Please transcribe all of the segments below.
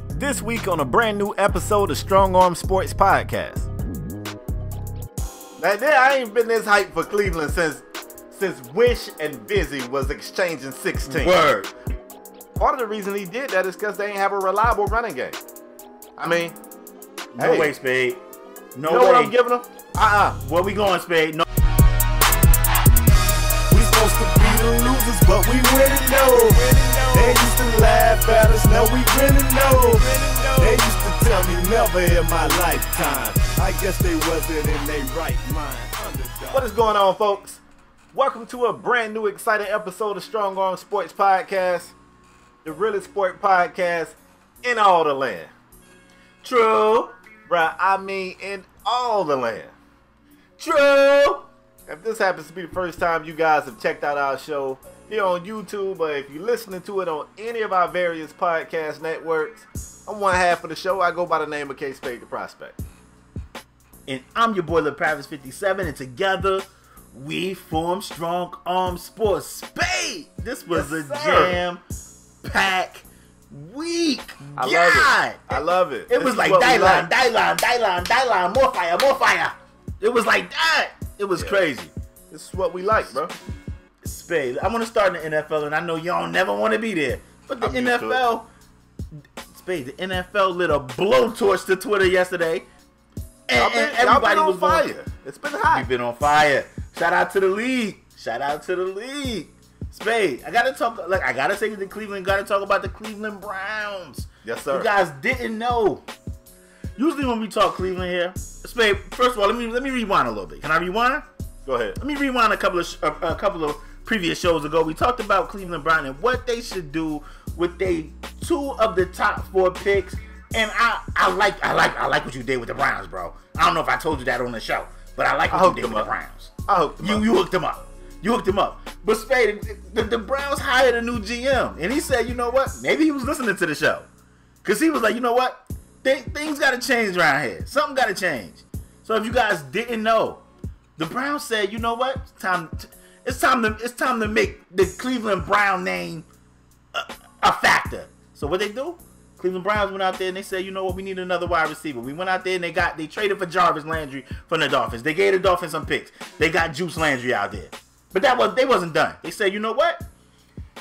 This week on a brand new episode of Strong Arm Sports Podcast. Now, I ain't been this hyped for Cleveland since Wish and Busy was exchanging 16. Word. Part of the reason he did that is because they ain't have a reliable running game. I mean, no way, Spade. No you know way. What I'm giving them? Where we going, Spade? No. We supposed to be the losers, but we winning though. They used to laugh at us, now we grinning though. They used to tell me never in my lifetime. I guess they wasn't in their right mind. Underdog. What is going on, folks? Welcome to a brand new exciting episode of Strong Arm Sports Podcast, the realest sport podcast in all the land. True. Bruh, I mean in all the land. True. If this happens to be the first time you guys have checked out our show here on YouTube, or if you're listening to it on any of our various podcast networks, I'm one half of the show. I go by the name of K-Spade the Prospect. And I'm your boy, ep167, and together we form Strong Arm Sports. Spade! This was Yes, a sir. jam-packed week. I God. love it. I love it. It This was is like what we die-line, more fire. It was like that. It was crazy. This is what we like, bro. Spade, I want to start in the NFL, and I know y'all never want to be there. But the I'm used to NFL, Spade, the NFL lit a blowtorch to Twitter yesterday. Y'all been on fire. It's been hot. We've been on fire. Shout out to the league. Spade, I gotta say the Cleveland, gotta talk about the Cleveland Browns. Yes, sir. You guys didn't know. Usually when we talk Cleveland here, Spade, first of all, let me rewind a little bit. Can I rewind? Go ahead. Let me rewind a couple of previous shows ago. We talked about Cleveland Browns and what they should do with two of the top 4 picks. And I like what you did with the Browns, bro. I don't know if I told you that on the show, but I like what you did with the Browns. I hooked them up. You hooked them up. You hooked him up. But Spade, the Browns hired a new GM, and he said, you know what? Maybe he was listening to the show, because he was like, you know what? Things got to change around here. Something got to change. So if you guys didn't know, the Browns said, you know what? It's time to make the Cleveland Brown name a factor. So what they do? Cleveland Browns went out there and they said, you know what? We need another wide receiver. We went out there and they traded for Jarvis Landry from the Dolphins. They gave the Dolphins some picks. They got Juice Landry out there. But they wasn't done. They said, you know what?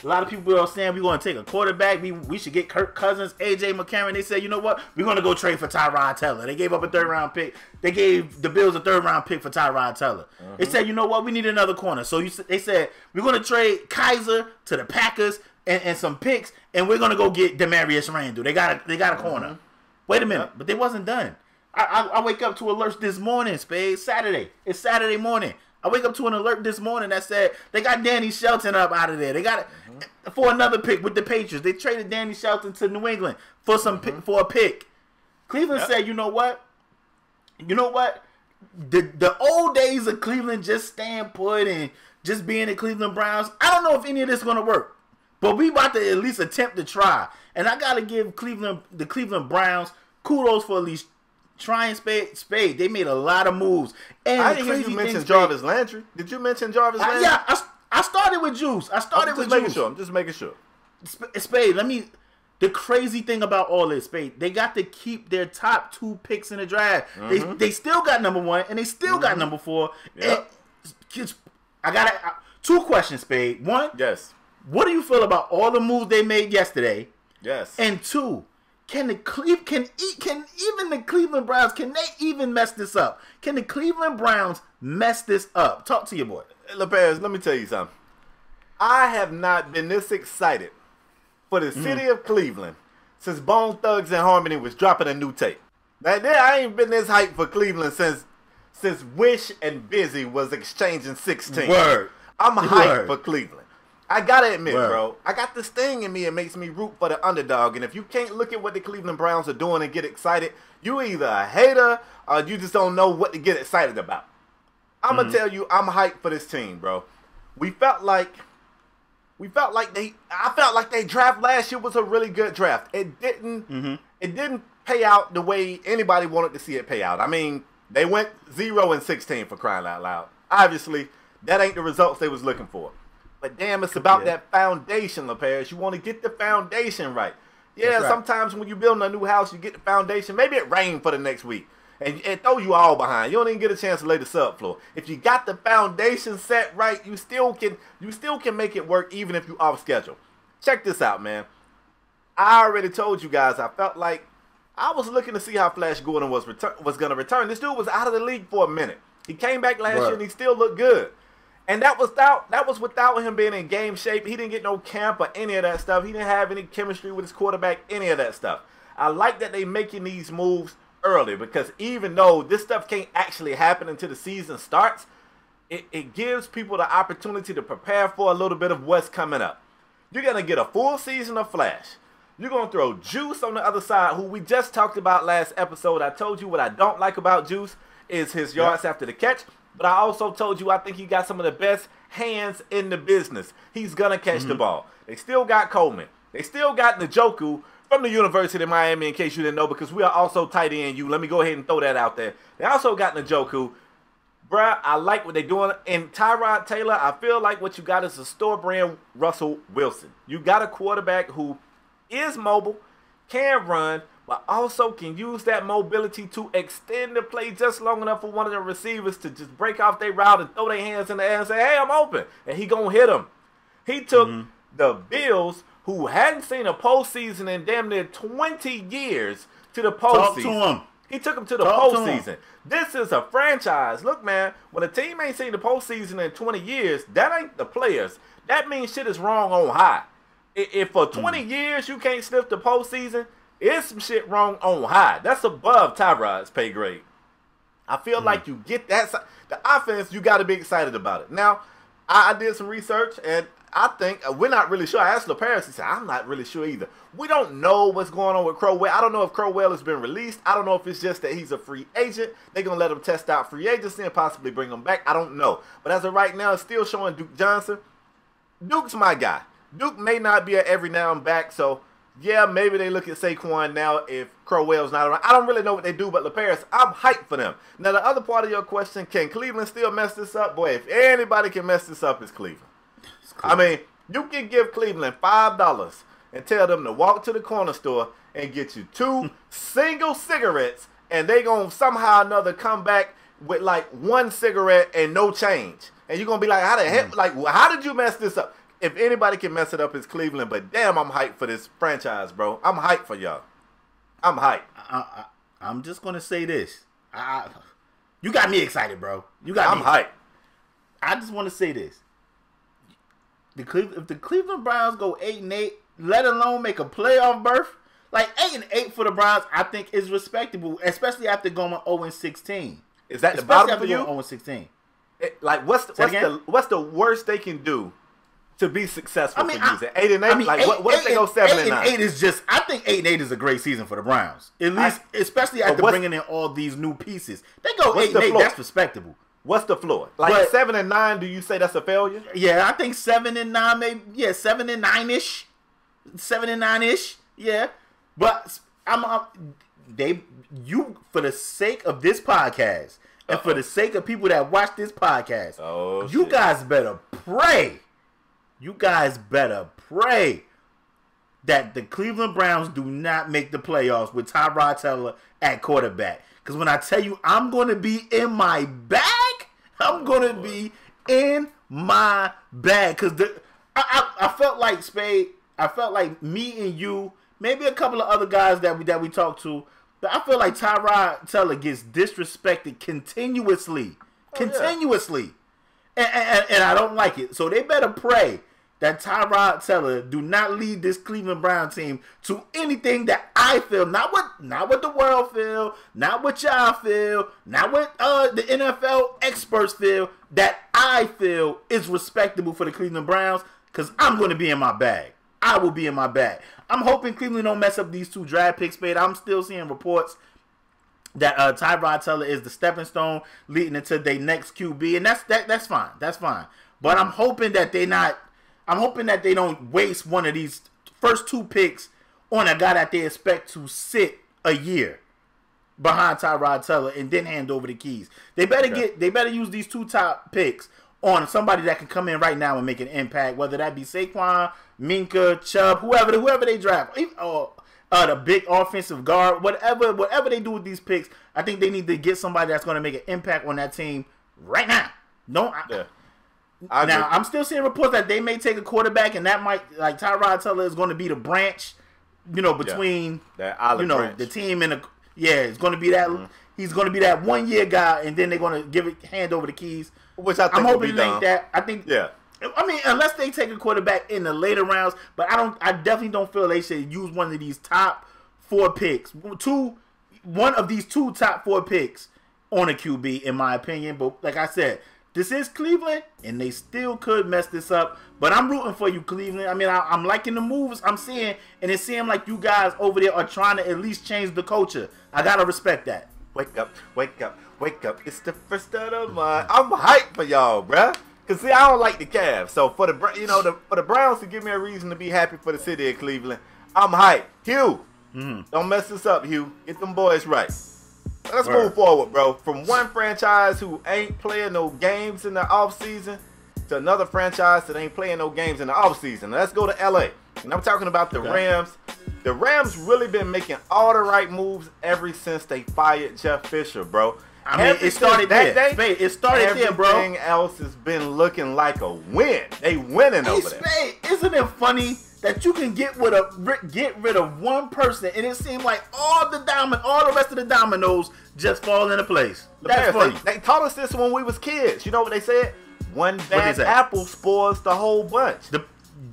A lot of people are saying we're going to take a quarterback. We should get Kirk Cousins, A.J. McCarron. They said, you know what? We're going to go trade for Tyrod Taylor. They gave up a 3rd-round pick. They gave the Bills a 3rd-round pick for Tyrod Taylor. They said, you know what? We need another corner. So they said, we're going to trade Kaiser to the Packers and some picks, and we're going to go get Demarius Randall. They got a corner. Wait a minute. But they wasn't done. I wake up to alerts this morning, Spade. Saturday. It's Saturday morning. I wake up to an alert this morning that said they got Danny Shelton up out of there. They got it for another pick with the Patriots. They traded Danny Shelton to New England for for a pick. Cleveland said, you know what? The old days of Cleveland just staying put and just being the Cleveland Browns, I don't know if any of this is going to work. But we about to at least attempt to try. And I got to give the Cleveland Browns kudos for at least trying. Spade. They made a lot of moves. And I didn't hear you mention Jarvis Landry. Did you mention Jarvis Landry? Yeah, I started with Juice. I'm just making sure. Spade, the crazy thing about all this, Spade, they got to keep their top 2 picks in the draft. They still got number 1 and they still got number 4. Yep. And I got 2 questions, Spade. 1, yes. What do you feel about all the moves they made yesterday? Yes. And 2, can even the Cleveland Browns, can they even mess this up? Can the Cleveland Browns mess this up? Talk to your boy. LePez, let me tell you something. I have not been this excited for the city of Cleveland since Bone Thugs and Harmony was dropping a new tape. Now, I ain't been this hyped for Cleveland since Wish and Busy was exchanging 16. Word. I'm hyped for Cleveland. I gotta admit, Word. bro, I got this thing in me. It makes me root for the underdog. And if you can't look at what the Cleveland Browns are doing and get excited, you either a hater or you just don't know what to get excited about. I'm gonna tell you, I'm hyped for this team, bro. I felt like they draft last year was a really good draft. It didn't pay out the way anybody wanted to see it pay out. I mean, they went 0-16 for crying out loud. Obviously, that ain't the results they was looking for. But damn, it's about that foundation, LePage. You want to get the foundation right. Yeah, That's right. sometimes when you're building a new house, you get the foundation. Maybe it rained for the next week. And throw you all behind. You don't even get a chance to lay the subfloor. If you got the foundation set right, you still can make it work even if you off schedule. Check this out, man. I already told you guys I felt like I was looking to see how Flash Gordon was going to return. This dude was out of the league for a minute. He came back last year and he still looked good. And that was without him being in game shape. He didn't get no camp or any of that stuff. He didn't have any chemistry with his quarterback, any of that stuff. I like that they making these moves early because even though this stuff can't actually happen until the season starts, it gives people the opportunity to prepare for a little bit of what's coming up. You're going to get a full season of Flash. You're going to throw Juice on the other side, who we just talked about last episode. I told you what I don't like about Juice is his yards after the catch. But I also told you I think he got some of the best hands in the business. He's going to catch the ball. They still got Coleman. They still got Njoku from the University of Miami, in case you didn't know, because we are also tight end you. Let me go ahead and throw that out there. They also got Njoku. Bruh, I like what they're doing. And Tyrod Taylor, I feel like what you got is a store brand Russell Wilson. You got a quarterback who is mobile, can run, but also can use that mobility to extend the play just long enough for one of the receivers to just break off their route and throw their hands in the air and say, hey, I'm open. And he going to hit them. He took the Bills, who hadn't seen a postseason in damn near 20 years, to the postseason. Talk to him. He took them to the postseason. This is a franchise. Look, man, when a team ain't seen the postseason in 20 years, that ain't the players. That means shit is wrong on high. If for 20 years you can't sniff the postseason, it's some shit wrong on high. That's above Tyrod's pay grade. I feel like you get that. The offense, you got to be excited about it. Now, I did some research, and I think we're not really sure. I asked LaParis, he said, I'm not really sure either. We don't know what's going on with Crowell. I don't know if Crowell has been released. I don't know if it's just that he's a free agent. They're going to let him test out free agency and possibly bring him back. I don't know. But as of right now, it's still showing Duke Johnson. Duke's my guy. Duke may not be an every now and back, so yeah, maybe they look at Saquon now if Crowell's not around. I don't really know what they do, but LaParis, I'm hyped for them. Now, the other part of your question, can Cleveland still mess this up? Boy, if anybody can mess this up, it's Cleveland. I mean, you can give Cleveland $5 and tell them to walk to the corner store and get you 2 single cigarettes, and they going to somehow or another come back with like 1 cigarette and no change. And you're going to be like, how the heck, like, how did you mess this up? If anybody can mess it up, it's Cleveland. But damn, I'm hyped for this franchise, bro. I'm hyped for y'all. I'm hyped. I'm just going to say this. You got me excited, bro. I'm hyped. I just want to say this. If the Cleveland Browns go 8-8, let alone make a playoff berth, like 8-8 for the Browns, I think is respectable, especially after going 0-16. Is that the bottom for you? 0-16. Like, what's the worst they can do to be successful for you? 8-8. Like, what if they go 7-9? 8 is just. I think 8-8 is a great season for the Browns. At least, especially after bringing in all these new pieces. They go 8-8. That's respectable. What's the floor? Like 7-9? Do you say that's a failure? Yeah, I think 7-9, maybe. Yeah, 7-9-ish, 7-9-ish. Yeah, but for the sake of this podcast and for the sake of people that watch this podcast, you guys better pray. You guys better pray that the Cleveland Browns do not make the playoffs with Tyrod Taylor at quarterback. Because when I tell you I'm going to be in my bag, I'm going to be in my bag. Because I felt like, Spade, I felt like me and you, maybe a couple of other guys that we talked to, but I feel like Tyrod Taylor gets disrespected continuously. Continuously. And I don't like it. So they better pray that Tyrod Taylor do not lead this Cleveland Brown team to anything that I feel, not what the world feel, not what y'all feel, not what the NFL experts feel, that I feel is respectable for the Cleveland Browns, because I'm going to be in my bag. I will be in my bag. I'm hoping Cleveland don't mess up these 2 draft picks, Spade. I'm still seeing reports that Tyrod Taylor is the stepping stone leading into their next QB, and that's fine. That's fine. But I'm hoping that they don't waste one of these first 2 picks on a guy that they expect to sit a year behind Tyrod Taylor and then hand over the keys. They better use these 2 top picks on somebody that can come in right now and make an impact, whether that be Saquon, Minka, Chubb, whoever they draft. the big offensive guard, whatever they do with these picks, I think they need to get somebody that's going to make an impact on that team right now. I'm still seeing reports that they may take a quarterback, and that might, like, Tyrod Taylor is going to be the branch, between the team and it's going to be that. Mm-hmm. He's going to be that 1 year guy, and then they're going to hand over the keys. Which I think I'm hoping it ain't that. I think. Yeah. I mean, unless they take a quarterback in the later rounds, but I definitely don't feel they should use one of these top 4 picks. One of these 2 top 4 picks on a QB, in my opinion. But like I said, this is Cleveland, and they still could mess this up. But I'm rooting for you, Cleveland. I mean, I'm liking the moves I'm seeing, and it seems like you guys over there are trying to at least change the culture. I gotta respect that. Wake up, wake up, wake up. It's the first of the month. I'm hyped for y'all, bruh. Because, see, I don't like the Cavs. So, for the Browns to give me a reason to be happy for the city of Cleveland, I'm hyped. Hugh, don't mess this up, Hugh. Get them boys right. Let's move forward, bro. From one franchise who ain't playing no games in the offseason to another franchise that ain't playing no games in the offseason. Let's go to L.A. And I'm talking about the Rams. The Rams really been making all the right moves ever since they fired Jeff Fisher, bro. I mean, it started there. It started there, bro. Everything else has been looking like a win. They winning over there. Isn't it funny that you can get rid of one person, and it seems like all the rest of the dominoes just fall into place? That's funny. They taught us this when we was kids. You know what they said? One bad apple spoils the whole bunch.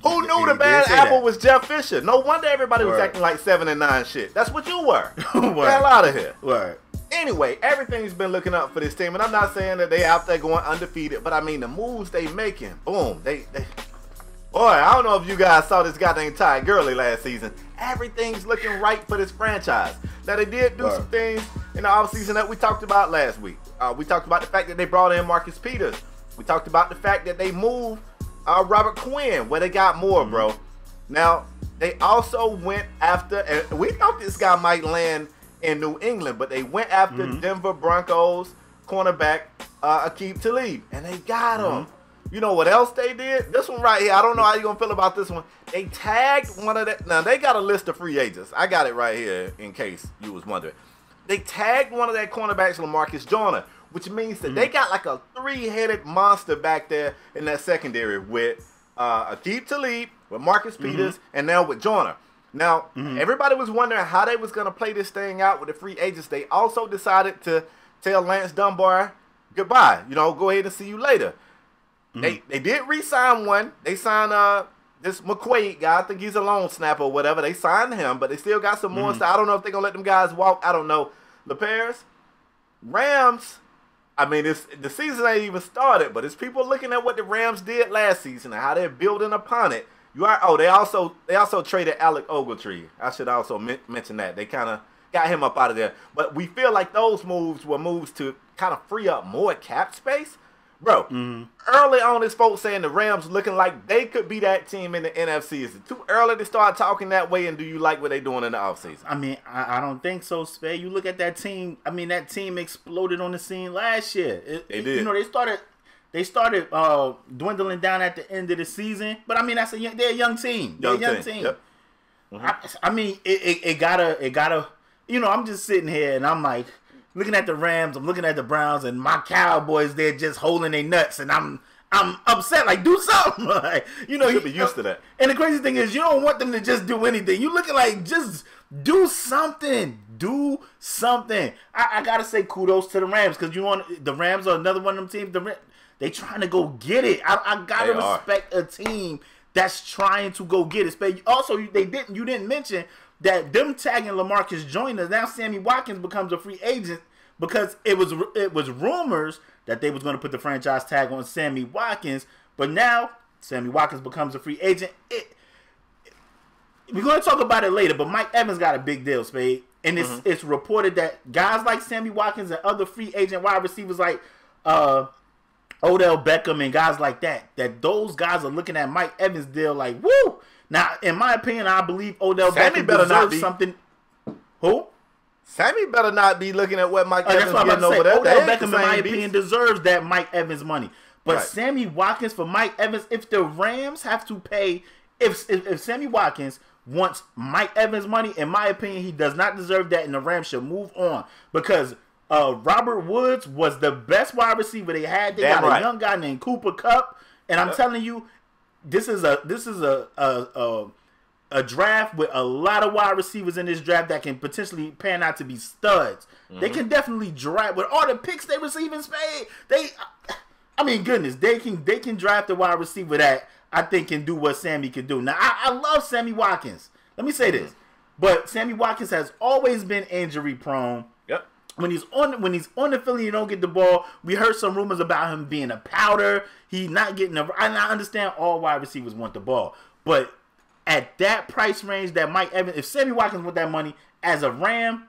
Who knew the bad apple was Jeff Fisher? No wonder everybody was acting like 7 and 9 shit. That's what you were. Get the hell out of here. Anyway, everything's been looking up for this team, and I'm not saying that they out there going undefeated, but I mean the moves they making. Boom. Boy, I don't know if you guys saw this guy named Ty Gurley last season. Everything's looking right for this franchise. Now, they did do some things in the offseason that we talked about last week. We talked about the fact that they brought in Marcus Peters. We talked about the fact that they moved Robert Quinn, where they got more, bro. Now, they also went after, and we thought this guy might land in New England, but they went after Denver Broncos cornerback Ep167, and they got him. You know what else they did? This one right here, I don't know how you're going to feel about this one. They tagged one of the, now they got a list of free agents. I got it right here in case you was wondering. They tagged one of their cornerbacks, LaMarcus Joyner, which means that they got like a 3-headed monster back there in that secondary with Ep167, with Marcus Peters, and now with Joyner. Now, everybody was wondering how they was going to play this thing out with the free agents. They also decided to tell Lance Dunbar goodbye. You know, go ahead and see you later. They did re-sign one. They signed this McQuaid guy. I think he's a long snapper or whatever. They signed him, but they still got some more. So I don't know if they're going to let them guys walk. I don't know. LePairs, Rams, I mean, the season ain't even started, but it's people looking at what the Rams did last season and how they're building upon it. They also traded Alec Ogletree. I should also mention that. They kind of got him up out of there. But we feel like those moves were moves to kind of free up more cap space. Bro, early on, this folks saying the Rams looking like they could be that team in the NFC. Is it too early to start talking that way, and do you like what they're doing in the offseason? I mean, I don't think so, Spade. You look at that team. I mean, that team exploded on the scene last year. They did. You know, they started dwindling down at the end of the season. But, I mean, they're a young team. They're a young team. Yep. I mean, it gotta, you know, I'm just sitting here, and I'm like, looking at the Rams, I'm looking at the Browns, and my Cowboys, they're just holding their nuts, and I'm upset. Like, do something. Like, you know, you should be used to that. And the crazy thing is, you don't want them to just do anything. You looking like, just do something. Do something. I gotta say kudos to the Rams, because the Rams are another one of them teams. They trying to go get it. I gotta respect a team that's trying to go get it. Also, you didn't mention that them tagging LaMarcus Joyner, now Sammy Watkins becomes a free agent, because it was rumors that they was going to put the franchise tag on Sammy Watkins, but now Sammy Watkins becomes a free agent. We're going to talk about it later, but Mike Evans got a big deal, Spade, and it's reported that guys like Sammy Watkins and other free agent wide receivers like Odell Beckham and guys like that those guys are looking at Mike Evans' deal like, woo! Now, in my opinion, I believe Odell Beckham deserves something. Who? Sammy better not be looking at what Mike Evans getting over there. Odell Beckham, in my opinion, deserves that Mike Evans money. But Sammy Watkins for Mike Evans, if the Rams have to pay, if Sammy Watkins wants Mike Evans money. In my opinion, he does not deserve that, and the Rams should move on because Robert Woods was the best wide receiver they had. They got a young guy named Cooper Kupp, and I'm telling you, this is a draft with a lot of wide receivers in this draft that can potentially pan out to be studs. Mm-hmm. They can definitely draft with all the picks they receive in Spade. Goodness, they can draft a wide receiver that I think can do what Sammy can do. Now, I love Sammy Watkins. Let me say this, but Sammy Watkins has always been injury prone. Yep. When he's on the Philly, you don't get the ball. We heard some rumors about him being a powder. He's not getting and I understand all wide receivers want the ball, but at that price range that Mike Evans, if Sammy Watkins want that money as the Rams,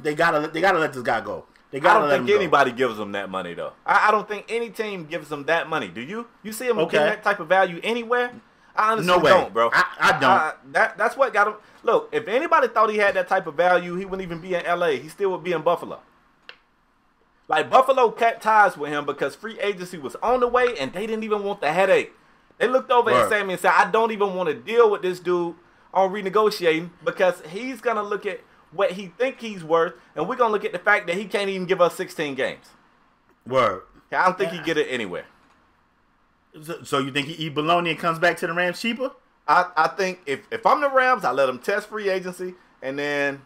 they gotta let this guy go. I don't think anybody gives them that money though. I don't think any team gives them that money. Do you? You see him getting that type of value anywhere? I honestly don't, bro. I don't. That's what got him. Look, if anybody thought he had that type of value, he wouldn't even be in LA. He still would be in Buffalo. Like Buffalo cut ties with him because free agency was on the way and they didn't even want the headache. They looked over at Sammy and said, I don't even want to deal with this dude on renegotiating because he's going to look at what he think he's worth, and we're going to look at the fact that he can't even give us 16 games. Word. I don't think he get it anywhere. So you think he eat bologna and comes back to the Rams cheaper? I think if I'm the Rams, I let him test free agency, and then,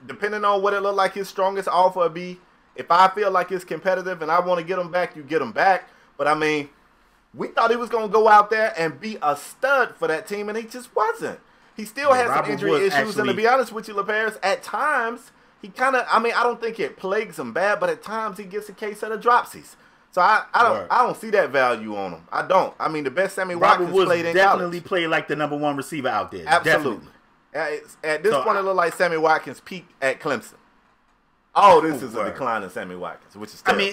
depending on what it look like his strongest offer would be, if I feel like it's competitive and I want to get him back, you get him back. But, we thought he was going to go out there and be a stud for that team, and he just wasn't. He still has some injury issues, and to be honest with you, LaParis, at times, he kind of, I don't think it plagues him bad, but at times he gets a case of the dropsies. So I don't see that value on him. I don't. The best Sammy Watkins played in college. Definitely played like the number one receiver out there. Absolutely. At this point, it looked like Sammy Watkins peaked at Clemson. Oh, this is a decline in Sammy Watkins, which is terrible.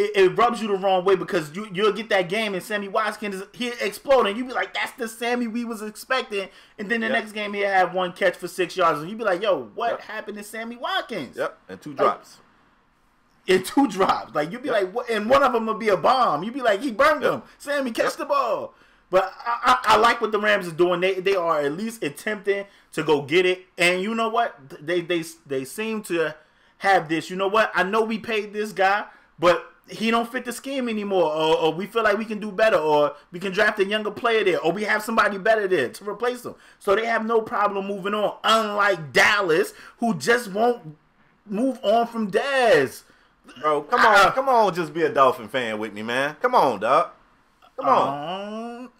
It rubs you the wrong way because you'll get that game and Sammy Watkins he exploding. You be like, that's the Sammy we was expecting, and then the next game he'll have one catch for 6 yards, and you be like, yo, what happened to Sammy Watkins? Yep, and 2 drops. In 2 drops, like you be like, what? And one of them will be a bomb. You be like, he burned him. Sammy, catch the ball. But I like what the Rams is doing. They are at least attempting to go get it, and you know what? They seem to have this. You know what? I know we paid this guy, but he don't fit the scheme anymore, or we feel like we can do better, or we can draft a younger player there, or we have somebody better there to replace him. So they have no problem moving on, unlike Dallas, who just won't move on from Dez. Bro, come on, just be a Dolphin fan with me, man. Come on, dog. Come on.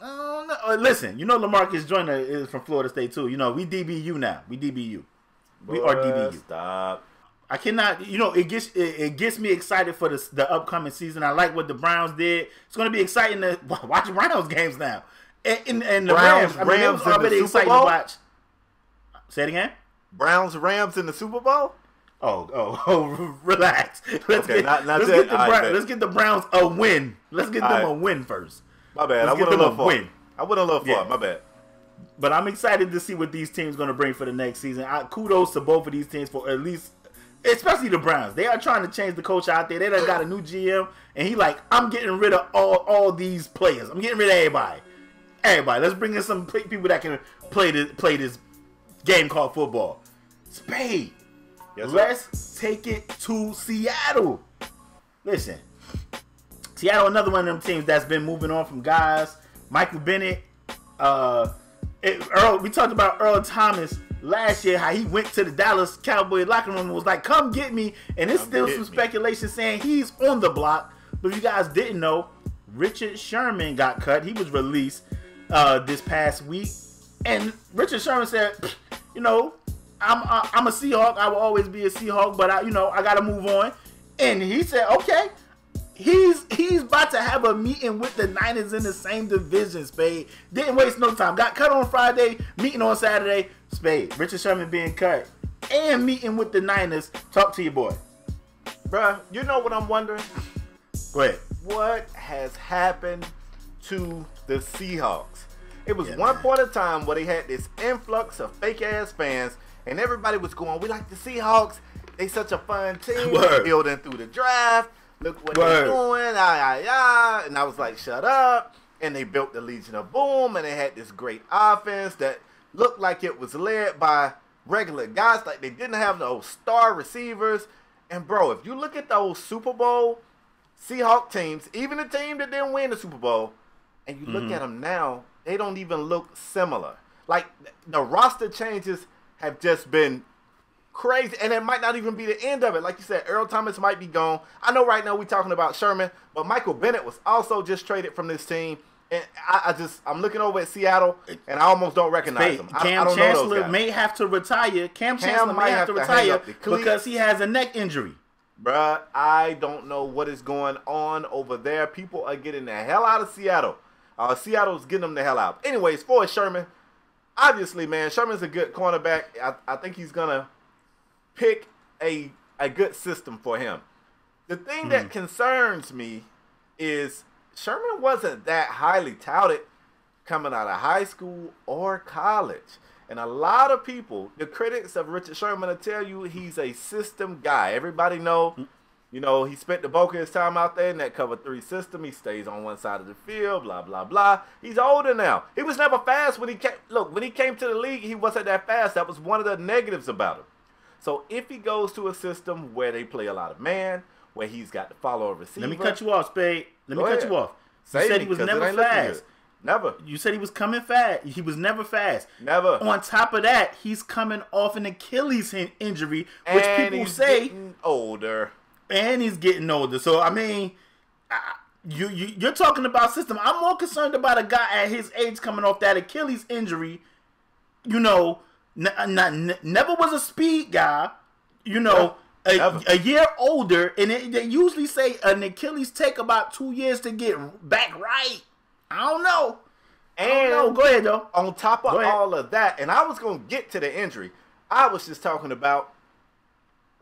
Listen, LaMarcus Joyner is from Florida State too. We DBU now. We DBU. We are DBU. Stop. I cannot, it gets me excited for the upcoming season. I like what the Browns did. It's going to be exciting to watch Browns games now. And the Rams it was already exciting to watch. Say it again? Rams in the Super Bowl? Oh, relax. Let's get the Browns a win. Let's get them a win first. My bad. I went a little far. My bad. But I'm excited to see what these teams are going to bring for the next season. Kudos to both of these teams for at least, especially the Browns. They are trying to change the coach out there. They done got a new GM, and he like, I'm getting rid of all these players. I'm getting rid of everybody. Let's bring in some people that can play this game called football. Spade. Yes, let's take it to Seattle. Listen, Seattle, another one of them teams that's been moving on from guys. Michael Bennett. We talked about Earl Thomas last year, how he went to the Dallas Cowboys locker room and was like, come get me. And there's still some speculation saying he's on the block. But if you guys didn't know, Richard Sherman got cut. He was released this past week. And Richard Sherman said, I'm a Seahawk. I will always be a Seahawk, but I got to move on. And he said, okay. He's about to have a meeting with the Niners in the same division, Spade. Didn't waste no time. Got cut on Friday, meeting on Saturday. Spade, Richard Sherman being cut, and meeting with the Niners. Talk to your boy. Bruh, you know what I'm wondering? Go ahead. What has happened to the Seahawks? It was one point in time where they had this influx of fake-ass fans, and everybody was going, we like the Seahawks. They such a fun team. Building through the draft. Look what they're doing. And I was like, shut up. and they built the Legion of Boom, and they had this great offense that looked like it was led by regular guys. Like, they didn't have those star receivers. And, bro, if you look at those Super Bowl Seahawks teams, even the team that didn't win the Super Bowl, and you look at them now, they don't even look similar. Like, the roster changes have just been crazy, and it might not even be the end of it. Like you said, Earl Thomas might be gone. I know right now we're talking about Sherman, but Michael Bennett was also just traded from this team. And I'm looking over at Seattle, and I almost don't recognize him. I don't Chancellor know those guys. may have to retire. Cam Chancellor may have to retire because he has a neck injury. Bruh, I don't know what is going on over there. People are getting the hell out of Seattle. Seattle's getting them the hell out. Anyways, for Sherman, obviously, man, Sherman's a good cornerback. I think he's going to pick a good system for him. The thing that concerns me is Sherman wasn't that highly touted coming out of high school or college. And a lot of people, the critics of Richard Sherman, will tell you he's a system guy. Everybody know, he spent the bulk of his time out there in that cover 3 system. He stays on one side of the field, blah, blah, blah. He's older now. He was never fast when he came. Look, when he came to the league, he wasn't that fast. That was one of the negatives about him. So if he goes to a system where they play a lot of man, where he's got to follow a receiver. Let me cut you off, Spade. Let me cut you off. You said he was never fast. Never. You said he was coming fast. He was never fast. Never. On top of that, he's coming off an Achilles injury, which and people he's say getting older. And he's getting older. So I mean, you're talking about system. I'm more concerned about a guy at his age coming off that Achilles injury. Never was a speed guy. A year older, and they usually say an Achilles take about 2 years to get back right. I don't know. Go ahead, though. On top of all of that, and I was going to get to the injury, I was just talking about,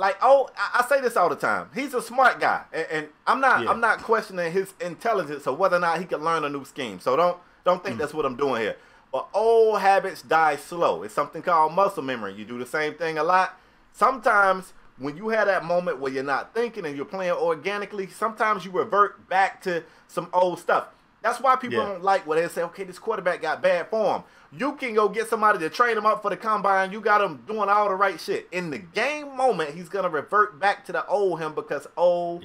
I say this all the time. He's a smart guy, and I'm not questioning his intelligence or whether or not he can learn a new scheme. So don't think that's what I'm doing here. But old habits die slow. It's something called muscle memory. You do the same thing a lot. Sometimes when you have that moment where you're not thinking and you're playing organically, sometimes you revert back to some old stuff. That's why people don't like when they say, okay, this quarterback got bad form. You can go get somebody to train him up for the combine. You got him doing all the right shit. In the game moment, he's going to revert back to the old him because old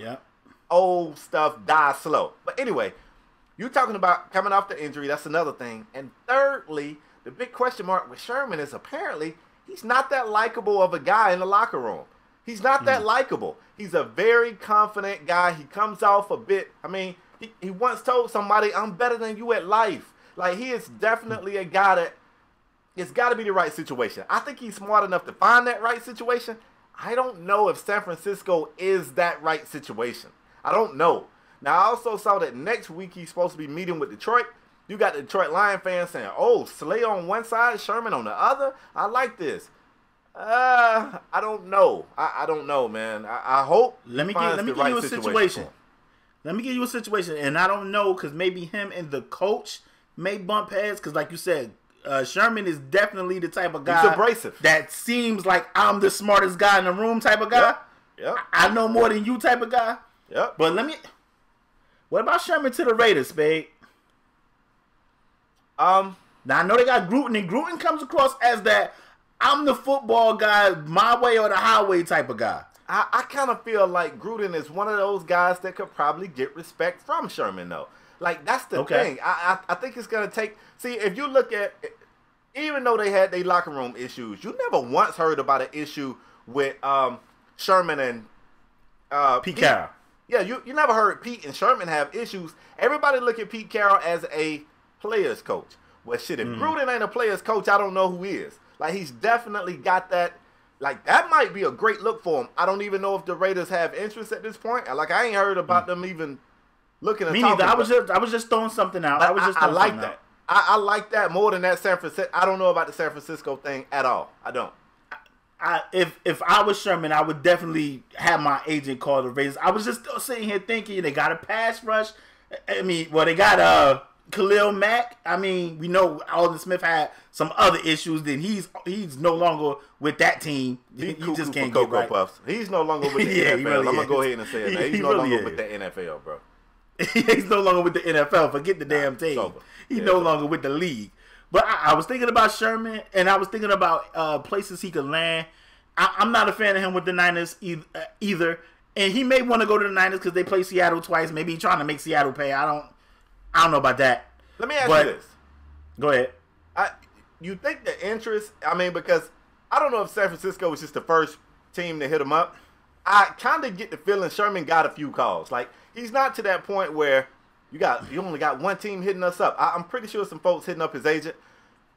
stuff dies slow. But anyway, you talking about coming off the injury, that's another thing. And thirdly, the big question mark with Sherman is apparently he's not that likable of a guy in the locker room. He's not that likable. He's a very confident guy. He comes off a bit, he once told somebody, I'm better than you at life. Like, he is definitely a guy that it's got to be the right situation. I think he's smart enough to find that right situation. I don't know if San Francisco is that right situation. I don't know. Now, I also saw that next week he's supposed to be meeting with Detroit. You got the Detroit Lion fans saying, oh, Slay on one side, Sherman on the other. I like this. I don't know. I don't know, man. I hope. Let me give you a situation. Let me give you a situation, and I don't know because maybe him and the coach may bump heads because, like you said, Sherman is definitely the type of guy he's abrasive. That seems like I'm the smartest guy in the room type of guy. Yep. I know more than you type of guy. Yep. But what about Sherman to the Raiders, Spade? Now I know they got Gruden, and Gruden comes across as that I'm the football guy, my way or the highway type of guy. I kind of feel like Gruden is one of those guys that could probably get respect from Sherman, though. Like, that's the thing. I think it's going to take... See, if you look at... Even though they had their locker room issues, you never once heard about an issue with Sherman and Pete Carroll. Yeah, you never heard Pete and Sherman have issues. Everybody look at Pete Carroll as a player's coach. Well, shit, if Gruden ain't a player's coach, I don't know who is. Like, he's definitely got that... Like, that might be a great look for him. I don't even know if the Raiders have interest at this point. Like, I ain't heard about them even looking at. Me neither. I was just throwing something out. I like that. I like that more than that San Francisco. I don't know about the San Francisco thing at all. I don't. If I was Sherman, I would definitely have my agent call the Raiders. I was just sitting here thinking they got a pass rush. They got Khalil Mack. We know Alden Smith had some other issues. Then he's no longer with that team. He just can't get right. Puffs. He's no longer with the NFL. I'm gonna go ahead and say it. He's no longer with the NFL, bro. He's no longer with the NFL. Forget the damn team. He's no longer with the league. But I was thinking about Sherman, and I was thinking about places he could land. I'm not a fan of him with the Niners either. And he may want to go to the Niners because they play Seattle twice. Maybe he's trying to make Seattle pay. I don't know about that. Let me ask you this. Go ahead. You think the interest, because I don't know if San Francisco was just the first team to hit him up. I kind of get the feeling Sherman got a few calls. Like, he's not to that point where you only got one team hitting us up. I'm pretty sure some folks hitting up his agent.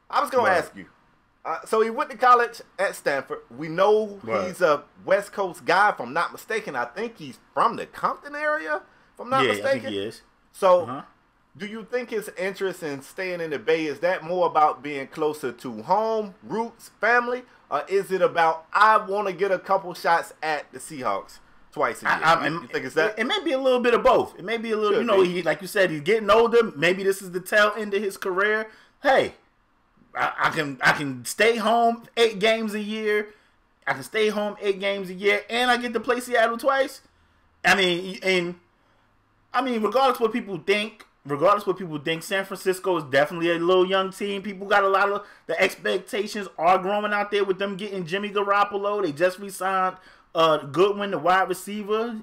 I was going to ask you. So he went to college at Stanford. We know he's a West Coast guy, if I'm not mistaken. I think he's from the Compton area, if I'm not mistaken. I think he is. So do you think his interest in staying in the Bay, is that more about being closer to home, roots, family? Or is it about, I want to get a couple shots at the Seahawks twice a year? You think it's that? It may be a little bit of both. It may be a little, he, like you said, he's getting older. Maybe this is the tail end of his career. Hey, I can stay home 8 games a year. I can stay home 8 games a year, and I get to play Seattle twice. Regardless of what people think, San Francisco is definitely a little young team. People got a lot of the expectations are growing out there with them getting Jimmy Garoppolo. They just re-signed Goodwin, the wide receiver.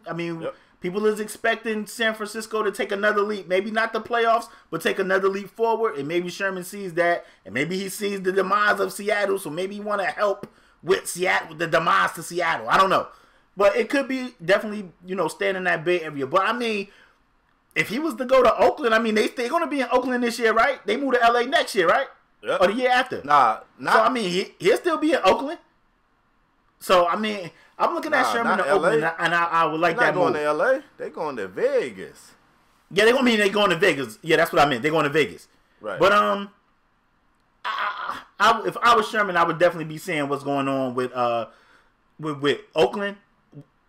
People is expecting San Francisco to take another leap. Maybe not the playoffs, but take another leap forward. And maybe Sherman sees that, and maybe he sees the demise of Seattle. So maybe he want to help with Seattle, with the demise to Seattle. I don't know, but it could be definitely staying in that Bay Area. But if he was to go to Oakland, they're going to be in Oakland this year, right? They move to LA next year, right? Yep. Or the year after. So, he'll still be in Oakland. So, I'm looking at Sherman to Oakland, and I would like that move. They're not going to LA. They're going to Vegas. Yeah, they're going to Vegas. Yeah, that's what I meant. They're going to Vegas. Right. But, if I was Sherman, I would definitely be seeing what's going on with Oakland,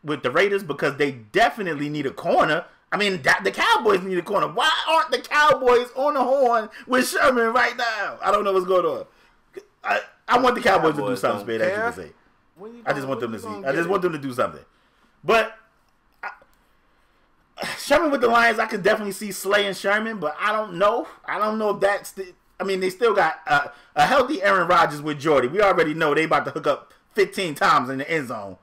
with the Raiders, because they definitely need a corner. The Cowboys need a corner. Why aren't the Cowboys on the horn with Sherman right now? I don't know what's going on. I want the Cowboys to do something, Spade, as you can say. I just want them to see. I just want them to do something. But Sherman with the Lions, I can definitely see Slay and Sherman, but I don't know. I don't know if that's they still got a healthy Aaron Rodgers with Jordy. We already know they about to hook up 15 times in the end zone.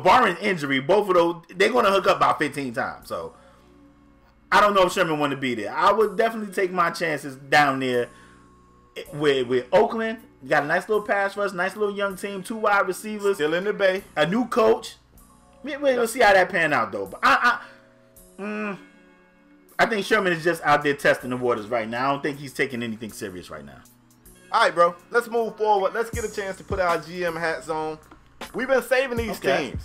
Barring injury, both of those, they're going to hook up about 15 times. So, I don't know if Sherman want to be there. I would definitely take my chances down there with Oakland. Got a nice little pass rush, nice little young team, 2 wide receivers. Still in the Bay. A new coach. We'll see how that pan out, though. But I think Sherman is just out there testing the waters right now. I don't think he's taking anything serious right now. All right, bro. Let's move forward. Let's get a chance to put our GM hats on. We've been saving these teams.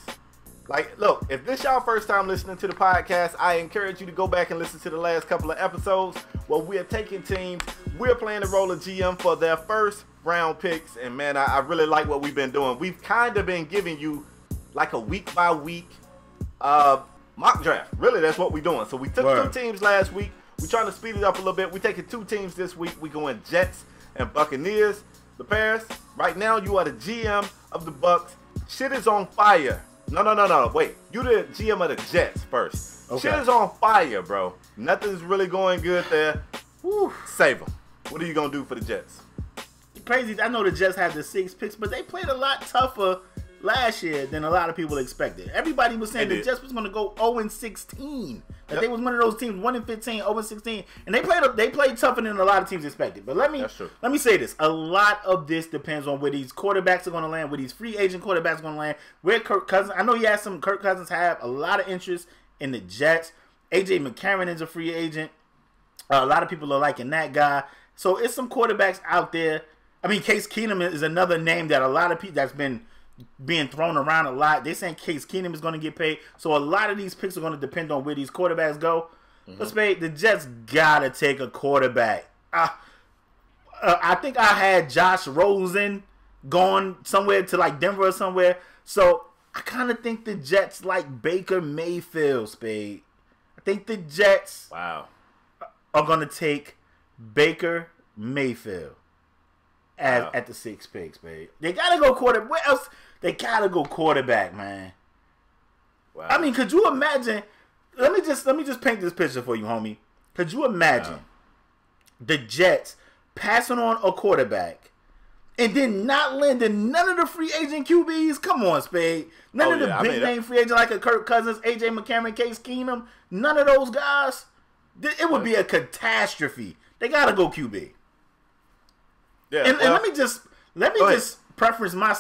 Like, look, if this y'all first time listening to the podcast, I encourage you to go back and listen to the last couple of episodes where we're taking teams. We're playing the role of GM for their first round picks. And, man, I really like what we've been doing. We've kind of been giving you like a week-by-week mock draft. Really, that's what we're doing. So we took 2 teams last week. We're trying to speed it up a little bit. We're taking 2 teams this week. We're going Jets and Buccaneers. The Paris, right now you are the GM of the Bucs. Shit is on fire. No. Wait. You the GM of the Jets first. Okay. Shit is on fire, bro. Nothing's really going good there. Woo. Save them. What are you going to do for the Jets? Crazy. I know the Jets have the 6 picks, but they played a lot tougher last year than a lot of people expected. Everybody was saying the Jets was going to go 0-16. That they was one of those teams, 1-15, 0-16, and they played tougher than a lot of teams expected. But let me say this: a lot of this depends on where these quarterbacks are going to land, where these free agent quarterbacks are going to land. Where Kirk Cousins, I know he has some. Kirk Cousins have a lot of interest in the Jets. AJ McCarron is a free agent. A lot of people are liking that guy. So it's some quarterbacks out there. Case Keenum is another name that a lot of people that's been being thrown around a lot. They're saying Case Keenum is going to get paid. So a lot of these picks are going to depend on where these quarterbacks go. But Spade, the Jets got to take a quarterback. I think I had Josh Rosen going somewhere to like Denver or somewhere. So I kind of think the Jets like Baker Mayfield, Spade. I think the Jets are going to take Baker Mayfield at the 6 picks, Spade. They got to go quarterback. Where else? They got to go quarterback, man. Wow. Could you imagine let me just paint this picture for you, homie. Could you imagine the Jets passing on a quarterback and then not landing none of the free agent QBs? Come on, Spade. None of the big name free agent like a Kirk Cousins, AJ McCarron, Case Keenum. None of those guys. It would be a catastrophe. They gotta go QB. Yeah. And let me just preface my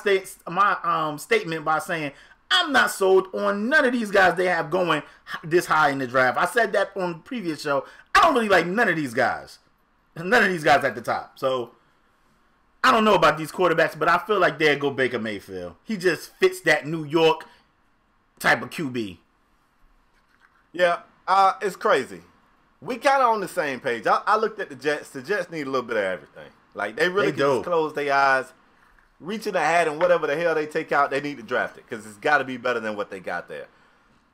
statement by saying I'm not sold on none of these guys they have going this high in the draft. I said that on the previous show. I don't really like none of these guys. None of these guys at the top. So I don't know about these quarterbacks, but I feel like they'll go Baker Mayfield. He just fits that New York type of QB. Yeah, it's crazy. We kind of on the same page. I looked at the Jets. The Jets need a little bit of everything. Like, they really can just close their eyes, reach in the hat, and whatever the hell they take out, they need to draft it because it's got to be better than what they got there.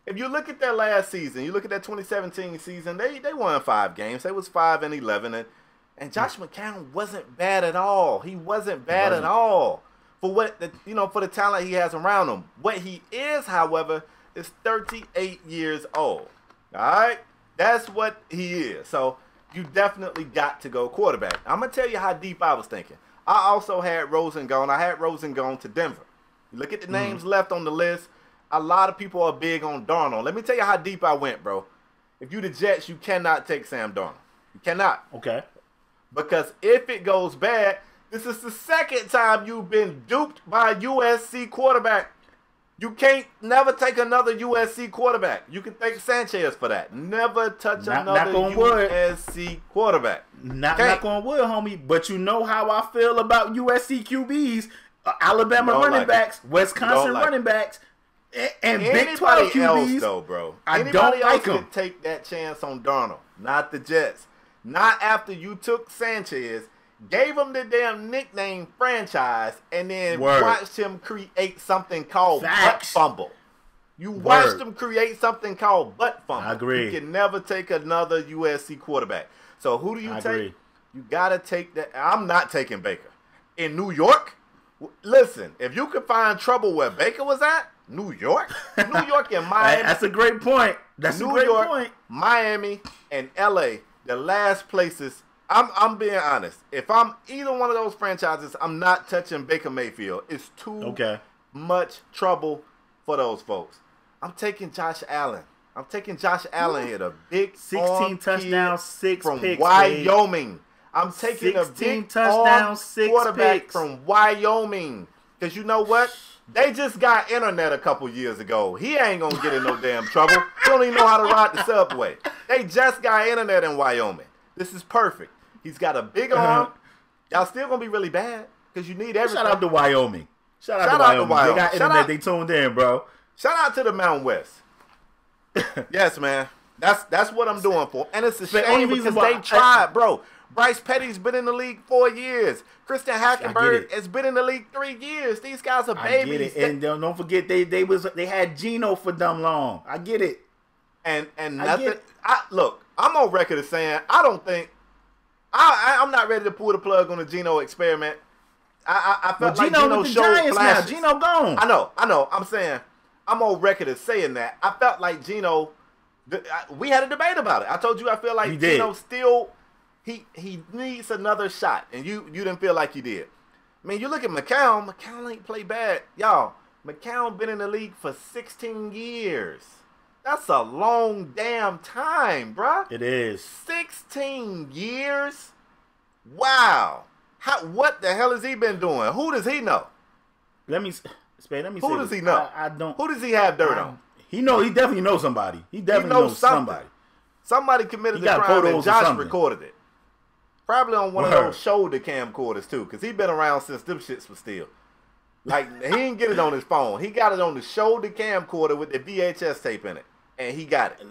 If you look at their last season, you look at that 2017 season, they won 5 games. They was 5-11, and Josh McCown wasn't bad at all. He wasn't bad at all for for the talent he has around him. What he is, however, is 38 years old. All right, that's what he is. So you definitely got to go quarterback. I'm gonna tell you how deep I was thinking. I also had Rosen gone. I had Rosen gone to Denver. You look at the names left on the list. A lot of people are big on Darnold. Let me tell you how deep I went, bro. If you the Jets, you cannot take Sam Darnold. You cannot. Okay. Because if it goes bad, this is the second time you've been duped by a USC quarterback. You can't never take another USC quarterback. You can thank Sanchez for that. Never touch another USC quarterback. Knock on wood, homie. But you know how I feel about USC QBs, Alabama running backs, Wisconsin running backs, and Big 12 QBs. Else, though, bro. Anybody else like them. could take that chance on Darnold, not the Jets. Not after you took Sanchez, gave him the damn nickname franchise, and then watched him create something called butt fumble. You watched him create something called butt fumble. I agree. You can never take another USC quarterback. So who do you take? You got to take that. I'm not taking Baker. In New York, listen, if you could find trouble where Baker was at, New York and Miami. That's a great point. That's a great point. Miami and LA, the last places. I'm being honest. If I'm either one of those franchises, I'm not touching Baker Mayfield. It's too much trouble for those folks. I'm taking Josh Allen. Here, the big 16 touchdowns, 6 from picks, Wyoming. I'm taking a big touchdowns, 6 quarterback picks from Wyoming. Because you know what? They just got internet a couple years ago. He ain't going to get in no damn trouble. He don't even know how to ride the subway. They just got internet in Wyoming. This is perfect. He's got a big arm. Y'all still going to be really bad because you need everything. Shout out to Wyoming. Shout out to Wyoming. They got internet. They tuned in, bro. Shout out to the Mountain West. Yes, man. That's what I'm doing for. And it's a shame because they tried, bro. Bryce Petty's been in the league 4 years. Christian Hackenberg has been in the league 3 years. These guys are babies. I get it. And don't forget they had Geno for dumb long. I get it. And nothing. Look, I'm on record as saying I don't think I'm not ready to pull the plug on the Geno experiment. I felt like Geno showed flashes. Geno gone. I know. I'm saying I'm on record as saying that. I felt like Geno. We had a debate about it. I told you I feel like Geno still. He needs another shot, and you didn't feel like you did. I mean, you look at McCown. McCown ain't play bad. Y'all, McCown been in the league for 16 years. That's a long damn time, bruh. It is. 16 years? Wow. What the hell has he been doing? Who does he know? Let me say Who does he know? I don't. Who does he have dirt on? He definitely knows somebody. He definitely knows somebody. Somebody committed the crime and Josh recorded it. Probably on one of those shoulder camcorders, too, because he been around since them shits was still. Like, he didn't get it on his phone. He got it on the shoulder camcorder with the VHS tape in it, and he got it.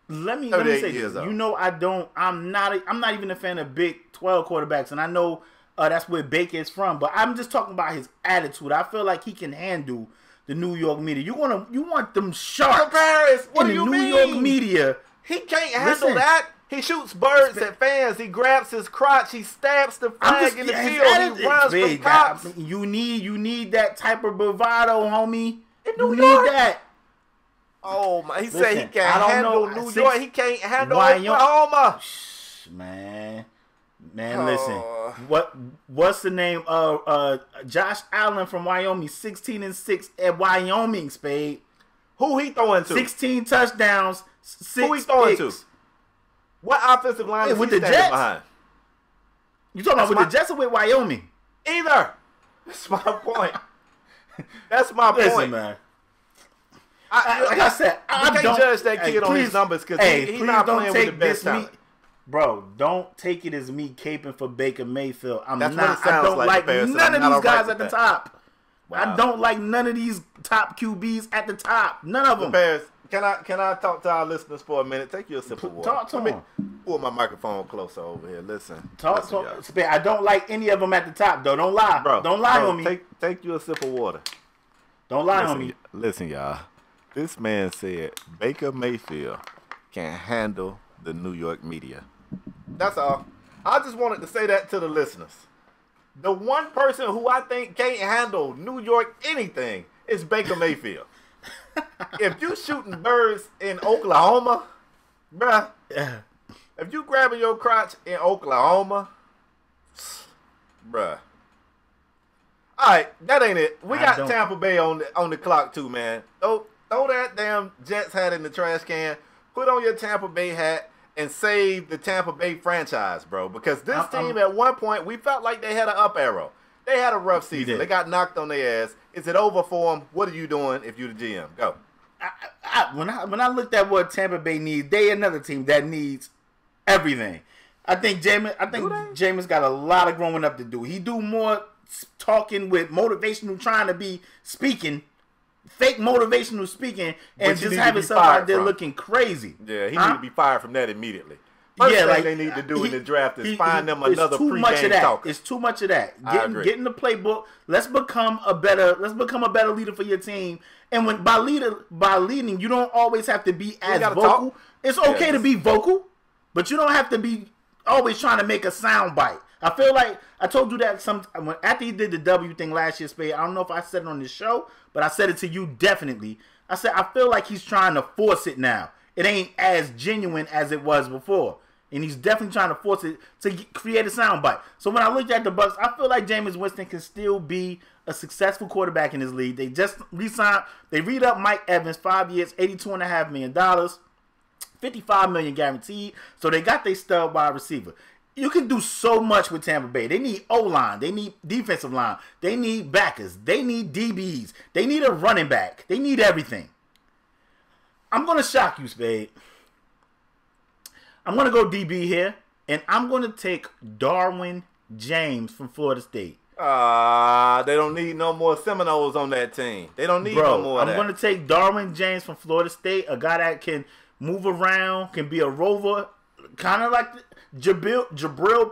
Let me say this. You know, I'm not even a fan of Big 12 quarterbacks, and I know that's where Baker is from, but I'm just talking about his attitude. I feel like he can handle the New York media. You want them sharks in the New York media. He can't handle that. He shoots birds at fans. He grabs his crotch. He stabs the flag in the field. He runs from cops. You need that type of bravado, homie. In New York. Need that. Oh my! He said Listen, he can't I don't handle know. New York. He can't handle Wyoming. Oklahoma. Man, Oh. listen. What's the name of Josh Allen from Wyoming? 16-6 at Wyoming, Spade. Who he throwing to? 16 touchdowns. 6 Who he throwing picks. to? What offensive line is with he the standing Jets? behind? You talking about with the Jets or with Wyoming? Either. That's my point. That's my Listen, point. man. Like I said, I can't judge that kid on his numbers because he's not playing with the best talent. Bro, don't take it as me caping for Baker Mayfield. That's what it sounds I don't like Bears, none of these guys at the that. top. Wow. I don't like none of these top QBs at the top. None of them. Bears, can I talk to our listeners for a minute? Take you a sip of water. Talk to them. Pull my microphone closer over here. Listen. Talk. I don't like any of them at the top, though. Don't lie. Bro, don't lie on me. Take you a sip of water. Don't lie on me. Listen, y'all. This man said Baker Mayfield can handle the New York media. That's all. I just wanted to say that to the listeners. The one person who I think can't handle New York anything is Baker Mayfield. If you shooting birds in Oklahoma, bruh, if you grabbing your crotch in Oklahoma, bruh. All right, that ain't it. We got Tampa Bay on the clock too, man. Throw that damn Jets hat in the trash can. Put on your Tampa Bay hat and save the Tampa Bay franchise, bro. Because this team at one point, we felt like they had an up arrow. They had a rough season. They got knocked on their ass. Is it over for them? What are you doing if you're the GM? Go. When I looked at what Tampa Bay needs, they another team that needs everything. I think Jameis got a lot of growing up to do. He do more talking with motivational, trying to be speaking, fake motivational speaking, and just have himself out there looking crazy. Yeah, he need to be fired from that immediately. First thing they need to do in the draft is find them another pre-game talker. It's too much of that. Get in the playbook. Let's become a better leader for your team. And when by leading, you don't always have to be as vocal. Talk. It's okay to be vocal, but you don't have to be always trying to make a sound bite. I feel like I told you that after he did the W thing last year, Spade. I don't know if I said it on this show, but I said it to you definitely. I said I feel like he's trying to force it now. It ain't as genuine as it was before, and he's definitely trying to force it to create a soundbite. So when I looked at the Bucs, I feel like Jameis Winston can still be a successful quarterback in this league. They just re-signed. They re-upped Mike Evans 5 years, $82.5 million, $55 million guaranteed. So they got their stud wide receiver. You can do so much with Tampa Bay. They need O-line. They need defensive line. They need backers. They need DBs. They need a running back. They need everything. I'm going to shock you, Spade. I'm going to go DB here, and I'm going to take Darwin James from Florida State. They don't need no more Seminoles on that team. They don't need no more of that. I'm going to take Darwin James from Florida State, a guy that can move around, can be a rover, kind of like Jabril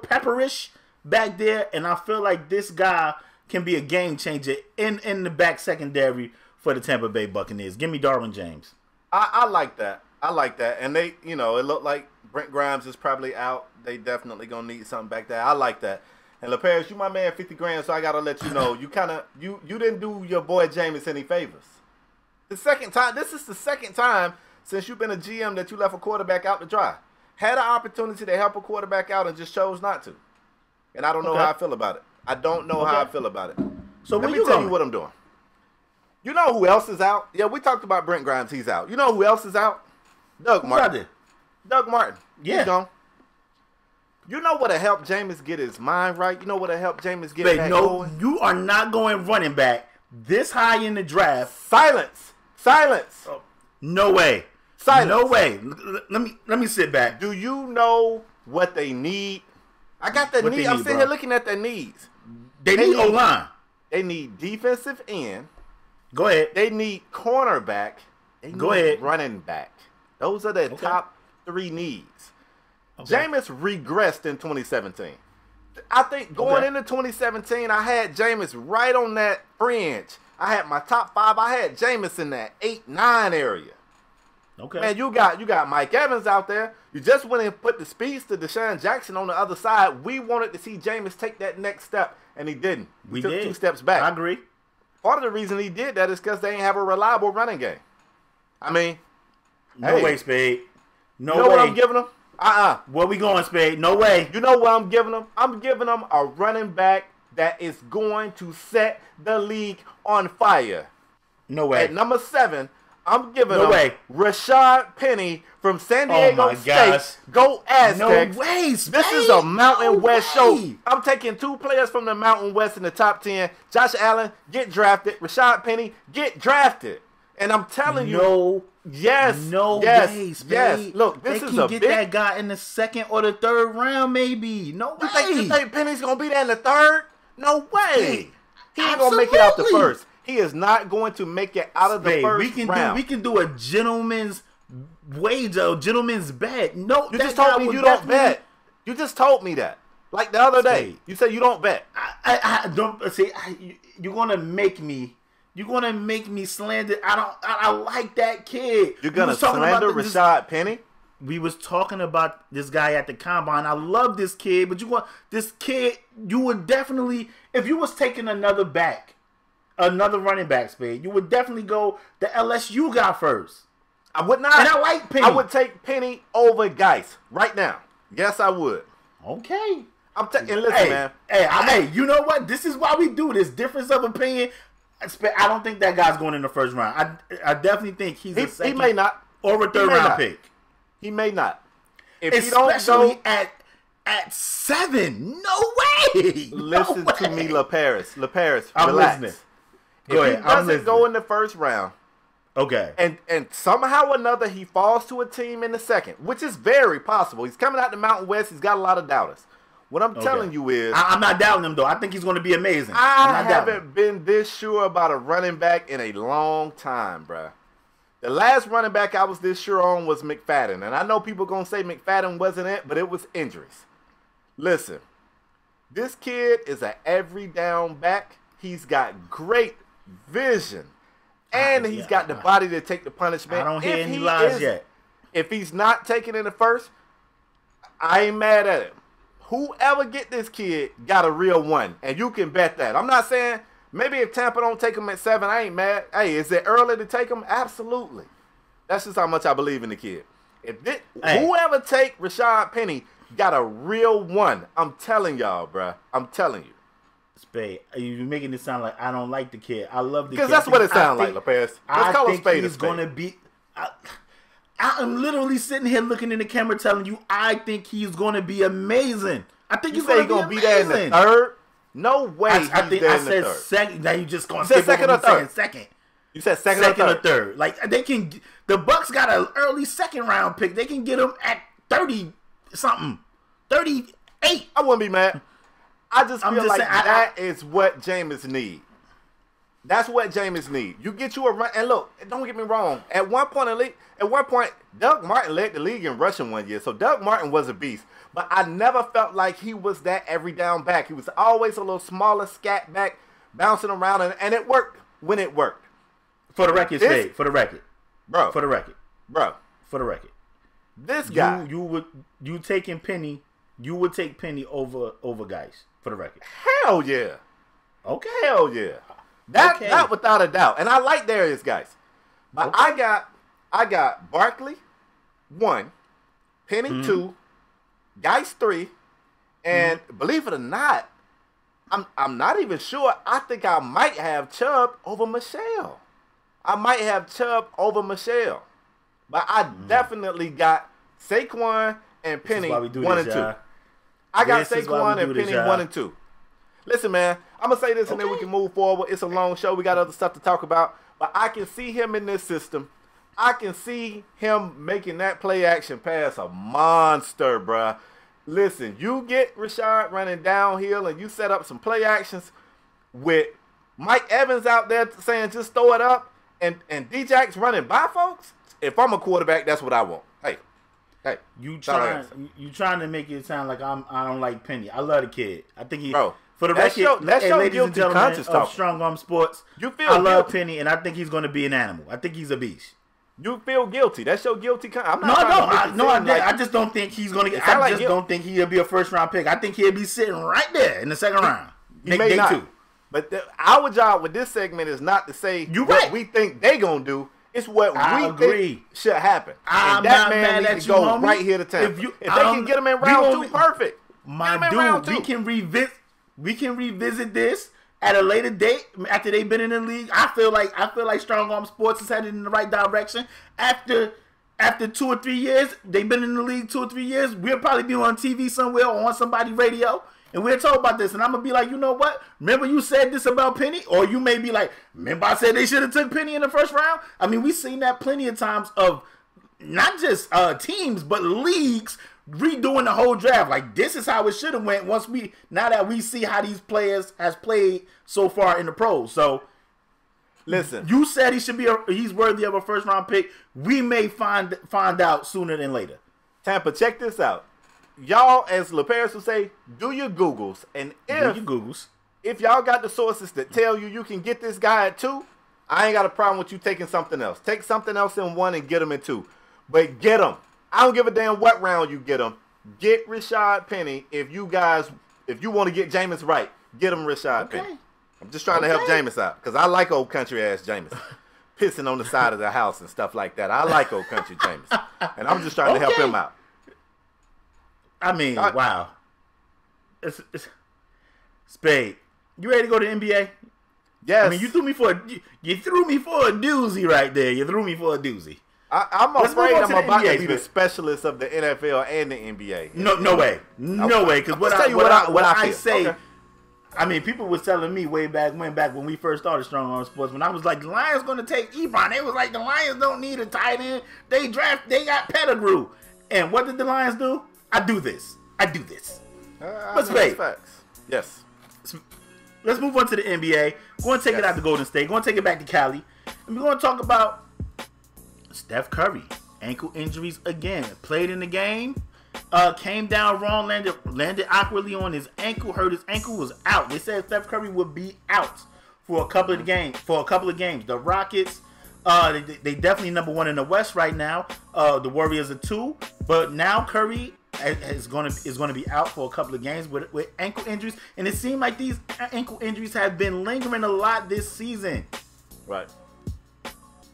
Pepperish back there, and I feel like this guy can be a game changer in the back secondary for the Tampa Bay Buccaneers. Give me Darwin James. I like that. And they, it looked like Brent Grimes is probably out. They definitely gonna need something back there. I like that. And LaParis, you my man, 50 grand, so I gotta let you know you didn't do your boy Jameis any favors. This is the second time since you've been a GM that you left a quarterback out to dry. Had an opportunity to help a quarterback out and just chose not to. And I don't know how I feel about it. I don't know how I feel about it. So let me tell you what I'm doing. You know who else is out? Yeah, we talked about Brent Grimes. He's out. You know who else is out? Doug Martin. Doug Martin. Yeah. He's gone. You know what helped Jameis get his mind right? You know what helped Jameis get back going? You are not going running back this high in the draft. Silence. Oh, no way. Silence. No way. Let me sit back. Do you know what they need? I got the need. I'm sitting here looking at their needs. They need O-line. They need defensive end. Go ahead. They need cornerback. They need running back. Those are the top three needs. Okay. Jameis regressed in 2017. I think going into 2017, I had Jameis right on that fringe. I had my top 5. I had Jameis in that 8-9 area. Okay. Man, you got Mike Evans out there. You just went and put the speeds to Deshaun Jackson on the other side. We wanted to see Jameis take that next step, and he didn't. He took 2 steps back. I agree. Part of the reason he did that is because they ain't have a reliable running game. I mean, no way, Spade. No you know way. what I'm giving them? Where we going, Spade? No way. You know what I'm giving them? I'm giving them a running back that is going to set the league on fire. No way. At number 7, I'm giving them Rashad Penny from San Diego State. Gosh. Go Aztecs. No way, Spade. This is a Mountain West show. I'm taking 2 players from the Mountain West in the top 10. Josh Allen, get drafted. Rashad Penny, get drafted. And I'm telling you. No way, Spade. Yes. Look, this is a big. They can get that guy in the 2nd or the 3rd round, maybe. No way. You think Penny's going to be there in the 3rd? No way. He ain't going to make it out the 1st. He is not going to make it out of the 1st round. We can do a gentleman's wager, gentleman's bet. No, you just told me you don't bet. You just told me that. Like the other day. You said you don't bet. I don't see. You're gonna make me. You're gonna make me slander. I like that kid. You're gonna slander Rashad Penny? We was talking about this guy at the combine. I love this kid, but this kid. You would definitely, if you was taking another running back, Spade, you would definitely go the LSU guy first. I would not. And I like Penny. I would take Penny over Geis right now. Yes, I would. Okay. And listen, man. Hey, you know what? This is why we do this. Difference of opinion. I don't think that guy's going in the 1st round. I definitely think he's a 2nd. He may not. Or a 3rd round pick. He may not. If especially he don't go at 7. No way. Listen to me, LaParis. I'm relax. Listening. If he doesn't go in the 1st round, okay, and somehow or another he falls to a team in the 2nd, which is very possible. He's coming out the Mountain West. He's got a lot of doubters. What I'm telling you is, I'm not doubting him though. I think he's going to be amazing. I haven't been this sure about a running back in a long time, bruh. The last running back I was this sure on was McFadden, and I know people gonna say McFadden wasn't it, but it was injuries. Listen, this kid is an every down back. He's got great vision, and he's got the body to take the punishment. I don't hear any lies yet. If he's not taken in the 1st, I ain't mad at him. Whoever get this kid got a real one, and you can bet that. I'm not saying maybe if Tampa don't take him at 7, I ain't mad. Hey, is it early to take him? Absolutely. That's just how much I believe in the kid. Whoever take Rashad Penny got a real one. I'm telling y'all, bruh. I'm telling you. Spade, you're making it sound like I don't like the kid. I love the kid. Because that's what it sounds like, Lopez. Let's call him Spade a Spade. Going to be. I'm literally sitting here looking in the camera telling you I think he's going to be amazing. I think he's going to be there in the 3rd? No way. I said 2nd. Now you just going to say 2nd or 3rd? 2nd. You said 2nd or 3rd. Like the Bucs got an early 2nd round pick. They can get him at 30 something, 38. I wouldn't be mad. I just feel like that is what Jameis need. That's what Jameis need. You get you a run, and look, don't get me wrong. At one point, Doug Martin led the league in rushing one year, so Doug Martin was a beast. But I never felt like he was that every down back. He was always a little smaller scat back, bouncing around, and it worked when it worked. For the record, Spade. For the record, bro. For the record, bro. For the record, this guy. You taking Penny? You would take Penny over guys. For the record. Hell yeah. Okay. Hell yeah. That without a doubt. And I like Darius guys. But I got Barkley 1, Penny 2, Geis 3, and believe it or not, I'm not even sure. I think I might have Chubb over Michelle. But I definitely got Saquon and Penny 1 and 2. I got Saquon and Penny 1 and 2. Listen, man, I'm going to say this and then we can move forward. It's a long show. We got other stuff to talk about. But I can see him in this system. I can see him making that play action pass a monster, bruh. Listen, you get Rashad running downhill and you set up some play actions with Mike Evans out there saying just throw it up and D-Jack's running by folks. If I'm a quarterback, that's what I want. Hey, you trying to make it sound like I don't like Penny. I love the kid. I think he. Bro, for the record, ladies and gentlemen of Strong Arm Sports, I love Penny, and I think he's going to be an animal. I think he's a beast. You feel guilty. That's your guilty. I just don't think he's going to get. I just don't think he'll be a 1st round pick. I think he'll be sitting right there in the 2nd round. Day 2. But our job with this segment is not to say what we think they going to do. It's what I we agree. think should happen. I'm and that not man mad needs at to you, go homie. right here to Tampa. If they can get him in round 2, perfect. My dude, we can revisit this at a later date after they've been in the league. I feel like Strong Arm Sports is headed in the right direction. After 2 or 3 years, they've been in the league 2 or 3 years. We'll probably be on TV somewhere or on somebody's radio, and we're told about this. And I'm gonna be like, you know what? Remember you said this about Penny? Or you may be like, remember I said they should have took Penny in the first round? I mean, we've seen that plenty of times of not just teams but leagues redoing the whole draft. Like, this is how it should have went now that we see how these players has played so far in the pros. So listen, you said he's worthy of a first round pick. We may find out sooner than later. Tampa, check this out. Y'all, as LaParis would say, do your Googles, and if y'all got the sources that tell you can get this guy at 2, I ain't got a problem with you taking something else. Take something else in 1 and get him in 2, but get him. I don't give a damn what round you get him. Get Rashad Penny. If you want to get Jameis right, get him Rashad Penny. I'm just trying to help Jameis out because I like old country ass Jameis. Pissing on the side of the house and stuff like that. I like old country Jameis. And I'm just trying to help him out. I mean, wow. It's Spade. You ready to go to the NBA? Yes. I mean, you threw me for a doozy right there. You threw me for a doozy. I'm afraid I'm about to be the specialist of the NFL and the NBA. No way. No way. Because what I say, okay. I mean, people was telling me way back when we first started Strong Arm Sports, when I was like, the Lions going to take Ebron. They was like, the Lions don't need a tight end. They got Pettigrew. And what did the Lions do? I do this. But Spade. Facts. Yes. Let's move on to the NBA. Going to take it out to Golden State. Going to take it back to Cali. And we're going to talk about Steph Curry. Ankle injuries again. Played in the game. Came down wrong. Landed awkwardly on his ankle. Hurt his ankle. Was out. They said Steph Curry would be out for a couple of games. The Rockets, they definitely number 1 in the West right now. The Warriors are 2. But now Curry is going to be out for a couple of games with ankle injuries, and it seemed like these ankle injuries have been lingering a lot this season. Right.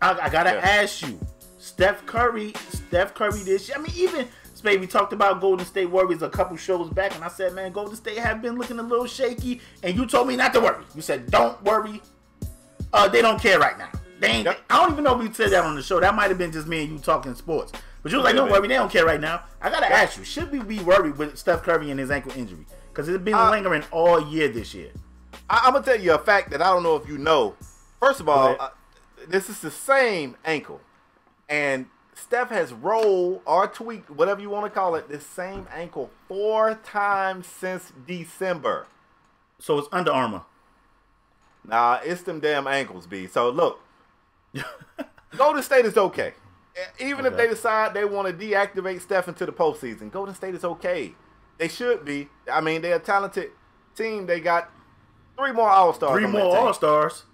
I gotta ask you, Steph Curry this year. I mean, even Spade, we talked about Golden State Warriors a couple shows back, and I said, man, Golden State have been looking a little shaky, and you told me not to worry. You said, don't worry. They don't care right now. I don't even know if we said that on the show. That might have been just me and you talking sports. But you was like, don't worry, they don't care right now. I got to ask you, should we be worried with Steph Curry and his ankle injury? Because it's been lingering all year this year. I'm going to tell you a fact that I don't know if you know. First of all, this is the same ankle. And Steph has rolled or tweaked, whatever you want to call it, this same ankle 4 times since December. So it's Under Armour. Nah, it's them damn ankles, B. So look, Golden State is okay. Even if they decide they want to deactivate Steph into the postseason, Golden State is okay. They should be. I mean, they're a talented team. They got 3 more All-Stars. 3 more All-Stars.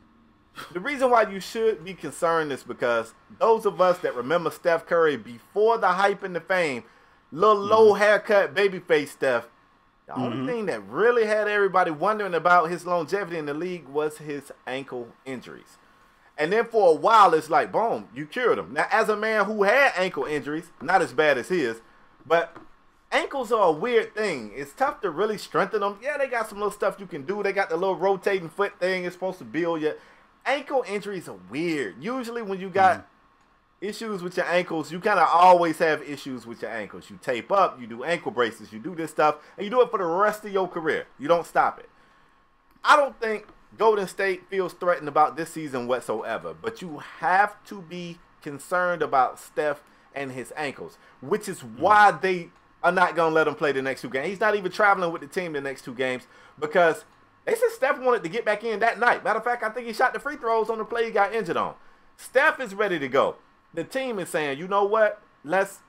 The reason why you should be concerned is because those of us that remember Steph Curry before the hype and the fame, little low haircut babyface Steph, the only thing that really had everybody wondering about his longevity in the league was his ankle injuries. And then for a while, it's like, boom, you cured him. Now, as a man who had ankle injuries, not as bad as his, but ankles are a weird thing. It's tough to really strengthen them. Yeah, they got some little stuff you can do. They got the little rotating foot thing. It's supposed to build you. Ankle injuries are weird. Usually when you got issues with your ankles, you kind of always have issues with your ankles. You tape up, you do ankle braces, you do this stuff, and you do it for the rest of your career. You don't stop it. I don't think Golden State feels threatened about this season whatsoever, but you have to be concerned about Steph and his ankles, which is why they are not going to let him play the next 2 games. He's not even traveling with the team the next 2 games because they said Steph wanted to get back in that night. Matter of fact, I think he shot the free throws on the play he got injured on. Steph is ready to go. The team is saying, you know what? Let's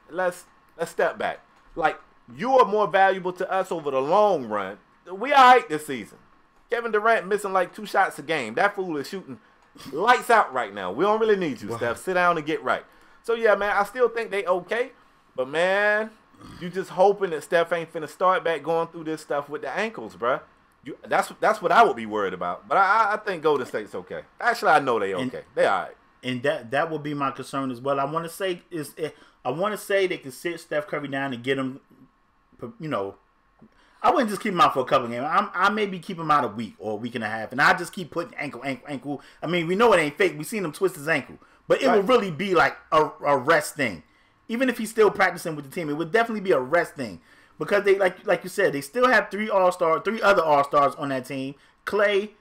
step back. Like, you are more valuable to us over the long run. We all right this season. Kevin Durant missing like 2 shots a game. That fool is shooting lights out right now. We don't really need you, Steph. Sit down and get right. So, yeah, man, I still think they okay. But, man, you just hoping that Steph ain't finna start back going through this stuff with the ankles, bruh. That's what I would be worried about. But I think Golden State's okay. Actually, I know they okay. They all right. And that would be my concern as well. I want to say they can sit Steph Curry down and get him, I wouldn't just keep him out for a couple of games. I maybe keep him out a week or a week and a half, and I just keep putting ankle. I mean, we know it ain't fake. We seen him twist his ankle, but it would really be like a rest thing. Even if he's still practicing with the team, it would definitely be a rest thing because they like you said, they still have three other All-Stars on that team: Klay,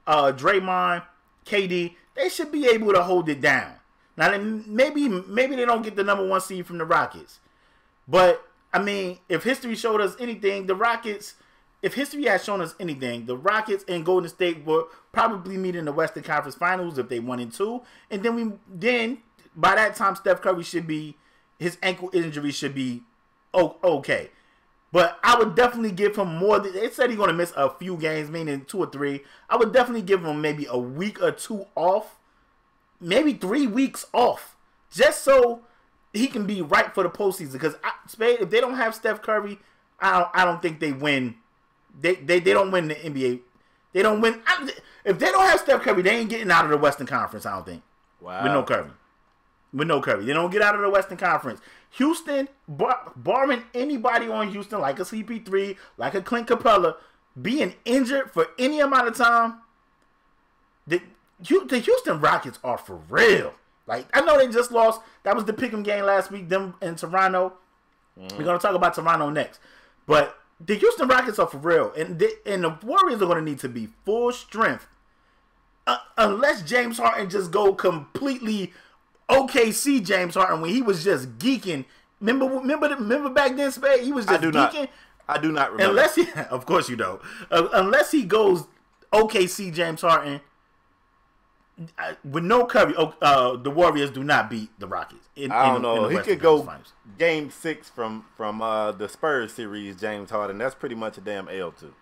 Draymond, KD. They should be able to hold it down. Now, maybe they don't get the number 1 seed from the Rockets, but I mean, if history showed us anything, the Rockets and Golden State will probably meet in the Western Conference Finals if they 1-2, and then by that time Steph Curry his ankle injury should be okay. But I would definitely give him more. They said he's going to miss a few games, meaning 2 or 3. I would definitely give him maybe a week or 2 off, maybe 3 weeks off, just so he can be right for the postseason. Because if they don't have Steph Curry, I don't think they win. They don't win the NBA. They don't win. If they don't have Steph Curry, they ain't getting out of the Western Conference, I don't think. Wow. With no Curry. They don't get out of the Western Conference. Houston, barring anybody on Houston, like a CP3, like a Clint Capella, being injured for any amount of time, the Houston Rockets are for real. Like, I know they just lost. That was the pick'em game last week, them in Toronto. We're going to talk about Toronto next. But the Houston Rockets are for real. And the Warriors are going to need to be full strength. Unless James Harden just go completely OKC James Harden when he was just geeking. Remember back then, Spade? He was just geeking. I do not remember. Of course you don't. Unless he goes OKC James Harden, with no Curry, the Warriors do not beat the Rockets. I don't know. He could go Game 6 from the Spurs series, James Harden. That's pretty much a damn L too.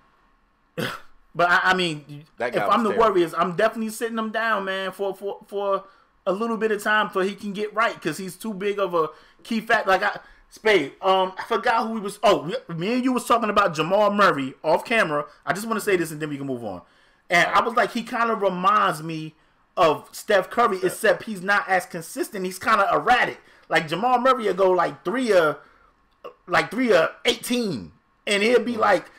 But I mean, if I'm the Warriors, I'm definitely sitting him down, man, for a little bit of time so he can get right, because he's too big of a key fact. Like Spade, I forgot who he was. Oh, me and you was talking about Jamal Murray off camera. I just want to say this and then we can move on. And I was like, he kind of reminds me of Steph Curry, except he's not as consistent. He's kind of erratic. Like Jamal Murray will go like 3 of 18, and he'll be like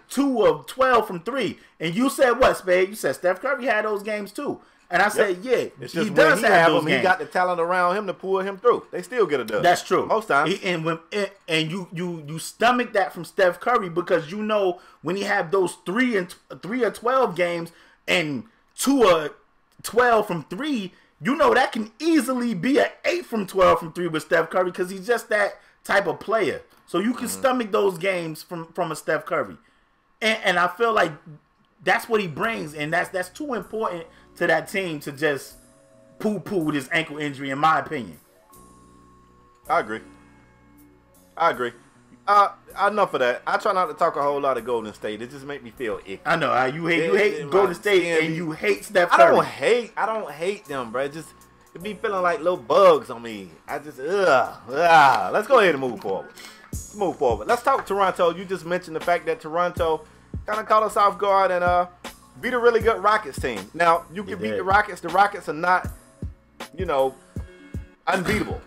2 of 12 from 3. And you said what, Spade? You said Steph Curry had those games too. And I said, yeah, he does have those games. He got the talent around him to pull him through. They still get a dub. That's true. Most times. And you stomach that from Steph Curry, because you know when he have those 3 or 12 games and 2 or 12 from 3, you know that can easily be an 8 from 12 from 3 with Steph Curry, because he's just that type of player. So you can stomach those games from a Steph Curry. And I feel like that's what he brings, and that's too important to that team to just poo-poo this ankle injury, in my opinion. I agree. Enough of that. I try not to talk a whole lot of Golden State. It just make me feel icky. I know. You hate Golden State, and you hate Steph Curry. I don't hate them, bro. It be feeling like little bugs on me. Let's go ahead and move forward. Let's talk Toronto. You just mentioned the fact that Toronto kind of caught us off guard and beat a really good Rockets team. Now, you can beat the Rockets. The Rockets are not, unbeatable.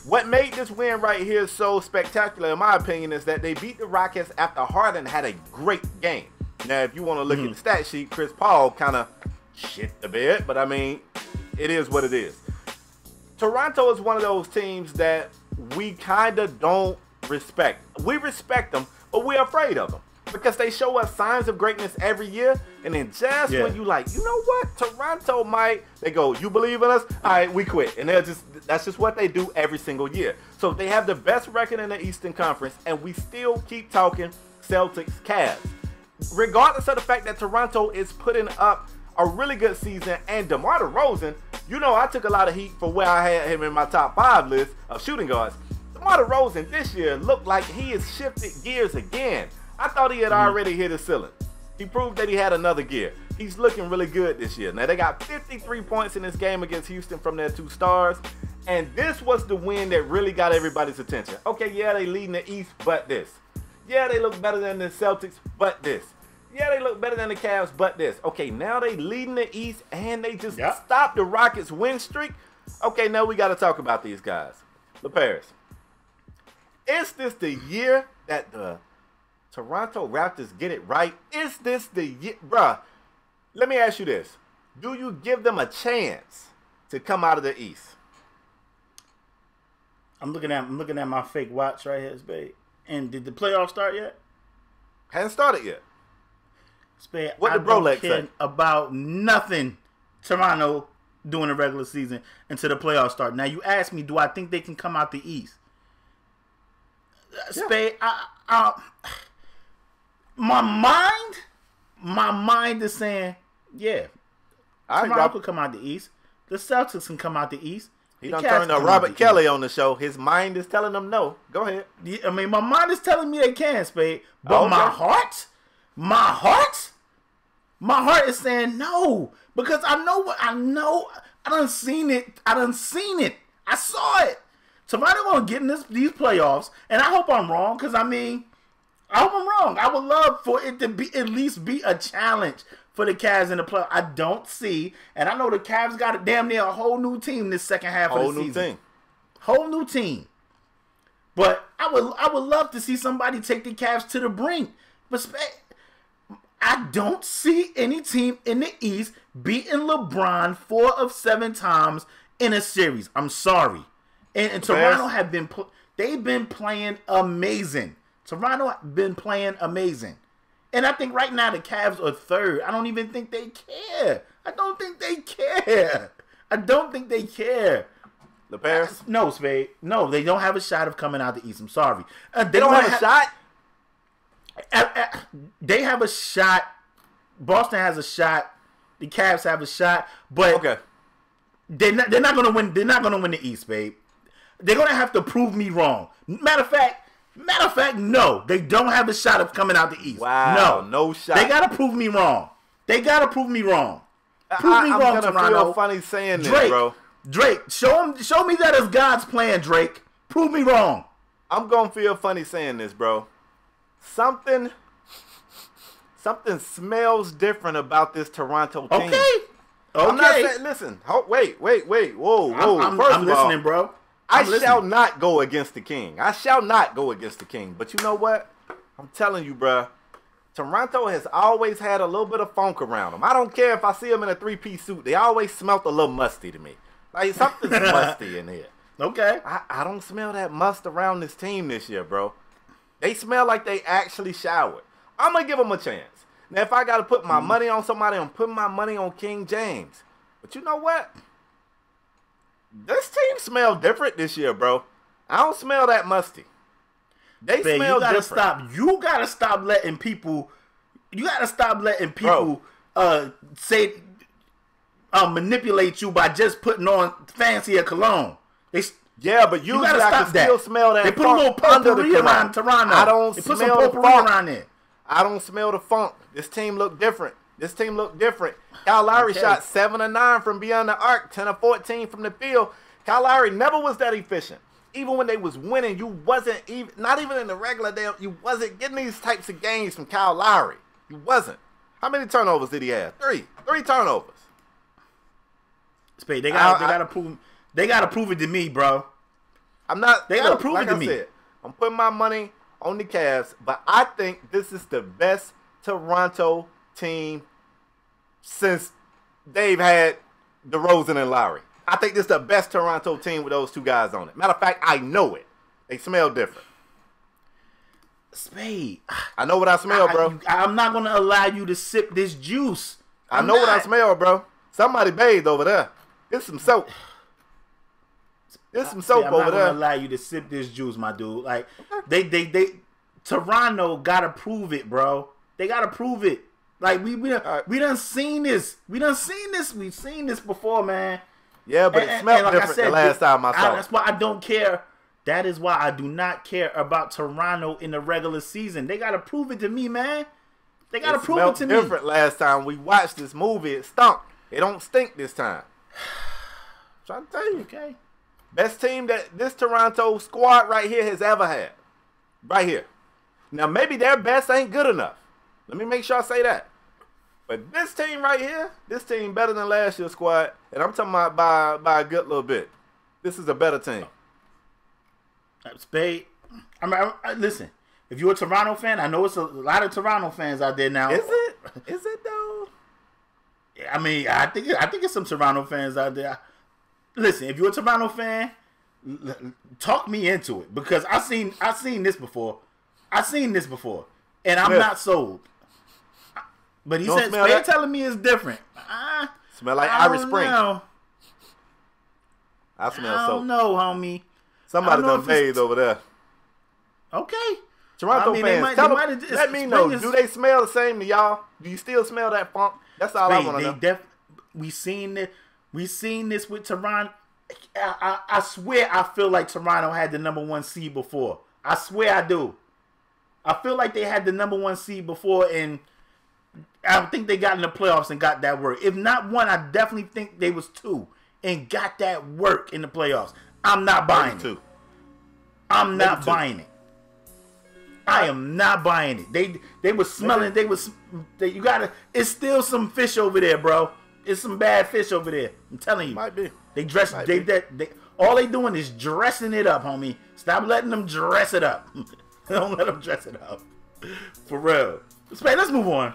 What made this win right here so spectacular, in my opinion, is that they beat the Rockets after Harden had a great game. Now, if you want to look at the stat sheet, Chris Paul kind of shit the bed, but I mean, it is what it is. Toronto is one of those teams that we kind of don't respect. We respect them, but we're afraid of them, because they show us signs of greatness every year, and then when you like, you know what, Toronto might, they go, you believe in us? All right, we quit. And that's just what they do every single year. So they have the best record in the Eastern Conference, and we still keep talking Celtics, Cavs. Regardless of the fact that Toronto is putting up a really good season, and DeMar DeRozan, I took a lot of heat for where I had him in my top 5 list of shooting guards. DeMar DeRozan this year looked like he has shifted gears again. I thought he had already hit his ceiling. He proved that he had another gear. He's looking really good this year. Now, they got 53 points in this game against Houston from their 2 stars. And this was the win that really got everybody's attention. Okay, yeah, they leading the East, but this. Yeah, they look better than the Celtics, but this. Yeah, they look better than the Cavs, but this. Okay, now they leading the East, and they just stopped the Rockets' win streak. Okay, now we got to talk about these guys. The Paris. Is this the year that the Toronto Raptors get it right? Is this the year? Bruh, let me ask you this. Do you give them a chance to come out of the East? I'm looking at my fake watch right here, Spade. And did the playoffs start yet? Hasn't started yet. Spade, What did Brolex say? About nothing Toronto doing the regular season until the playoffs start. Now, you asked me, do I think they can come out the East? Spade, my mind is saying, yeah, Toronto could come out the East. The Celtics can come out the East. He done turned to Robert Kelly on the show. His mind is telling him no. Go ahead. Yeah, I mean, my mind is telling me they can, Spade. But my heart is saying no. Because I know. I done seen it. I saw it. Toronto gonna get in these playoffs, and I hope I'm wrong. Because I hope I'm wrong. I would love for it to be at least be a challenge for the Cavs in the playoffs. I don't see, and I know the Cavs got damn near a whole new team this second half of the season. Whole new team. But I would love to see somebody take the Cavs to the brink. But I don't see any team in the East beating LeBron 4 of 7 times in a series. I'm sorry. And Toronto have been they've been playing amazing. Toronto been playing amazing. And I think right now the Cavs are third. I don't even think they care. I don't think they care. The Bears? No, Spade. No, they don't have a shot of coming out the East. I'm sorry. They don't have a shot? They have a shot. Boston has a shot. The Cavs have a shot. But okay. They're not going to win. They're not going to win the East, babe. They're going to have to prove me wrong. Matter of fact, no. They don't have a shot of coming out the East. Wow. No shot. They got to prove me wrong. Prove me wrong, I'm Toronto. gonna feel funny saying this, bro. Drake, show me that is God's plan, Drake. Prove me wrong. I'm gonna feel funny saying this, bro. Something smells different about this Toronto team. Okay. I'm not saying, listen. Wait. Whoa. I'm listening, bro. I shall not go against the king. But you know what? I'm telling you, bro. Toronto has always had a little bit of funk around them. I don't care if I see them in a 3-piece suit. They always smelt a little musty to me. Like, something's musty in here. Okay. I don't smell that must around this team this year, bro. They smell like they actually showered. I'm going to give them a chance. Now, if I got to put my money on somebody, I'm putting my money on King James. But you know what? This team smells different this year, bro. I don't smell that musty. They smell different. You gotta stop letting people. Say manipulate you by just putting on fancier cologne. Yeah, but usually I can still smell that. They put a little potpourri around Toronto. I don't smell the funk around there. I don't smell the funk. This team look different. Kyle Lowry shot 7 of 9 from beyond the arc, 10 of 14 from the field. Kyle Lowry never was that efficient. Even when they was winning, you wasn't even, not even in the regular day, you wasn't getting these types of games from Kyle Lowry. You wasn't. How many turnovers did he have? 3 turnovers. Spade, they gotta prove it to me, bro. They gotta prove it to me. I'm putting my money on the Cavs, but I think this is the best Toronto team since they've had DeRozan and Lowry. I think this is the best Toronto team with those two guys on it. Matter of fact, I know it. They smell different. Spade. I know what I smell, bro. I'm not going to allow you to sip this juice. I know what I smell, bro. Somebody bathed over there. There's some soap. I'm not going to allow you to sip this juice, my dude. Like, Toronto got to prove it, bro. They got to prove it. Like, we done seen this. We've seen this before, man. Yeah, but it smelled different the last time I saw it. That's why I don't care. That is why I do not care about Toronto in the regular season. They got to prove it to me, man. They got to prove it to me. It smelled different last time we watched this movie. It stunk. It don't stink this time. I'm trying to tell you. Okay. Best team that this Toronto squad right here has ever had. Right here. Now, maybe their best ain't good enough. Let me make sure I say that. But this team right here, this team better than last year's squad, and I'm talking about by a good little bit. This is a better team. Spade. Listen, if you're a Toronto fan, I know it's a lot of Toronto fans out there now. Is it? Is it though? I mean, I think it's some Toronto fans out there. Listen, if you're a Toronto fan, talk me into it because I've seen this before. And I'm not sold. But he said, Spade telling me it's different. Smell like Irish Spring. Know. I smell I don't know, homie. Somebody done bathed over there. Okay. Toronto fans, let me know. Do they smell the same to y'all? Do you still smell that funk? That's all I want to know. We seen this with Toronto. I swear I feel like Toronto had the #1 seed before. I swear I do. I feel like they had the #1 seed before, and I think they got in the playoffs and got that work. If not one, I definitely think they was 2 and got that work in the playoffs. I'm not buying it. I'm not buying it. I am not buying it. They were smelling. You gotta. It's still some fish over there, bro. It's some bad fish over there. I'm telling you. Might be. They dress. All they doing is dressing it up, homie. Stop letting them dress it up. Don't let them dress it up. For real. Spade, let's move on.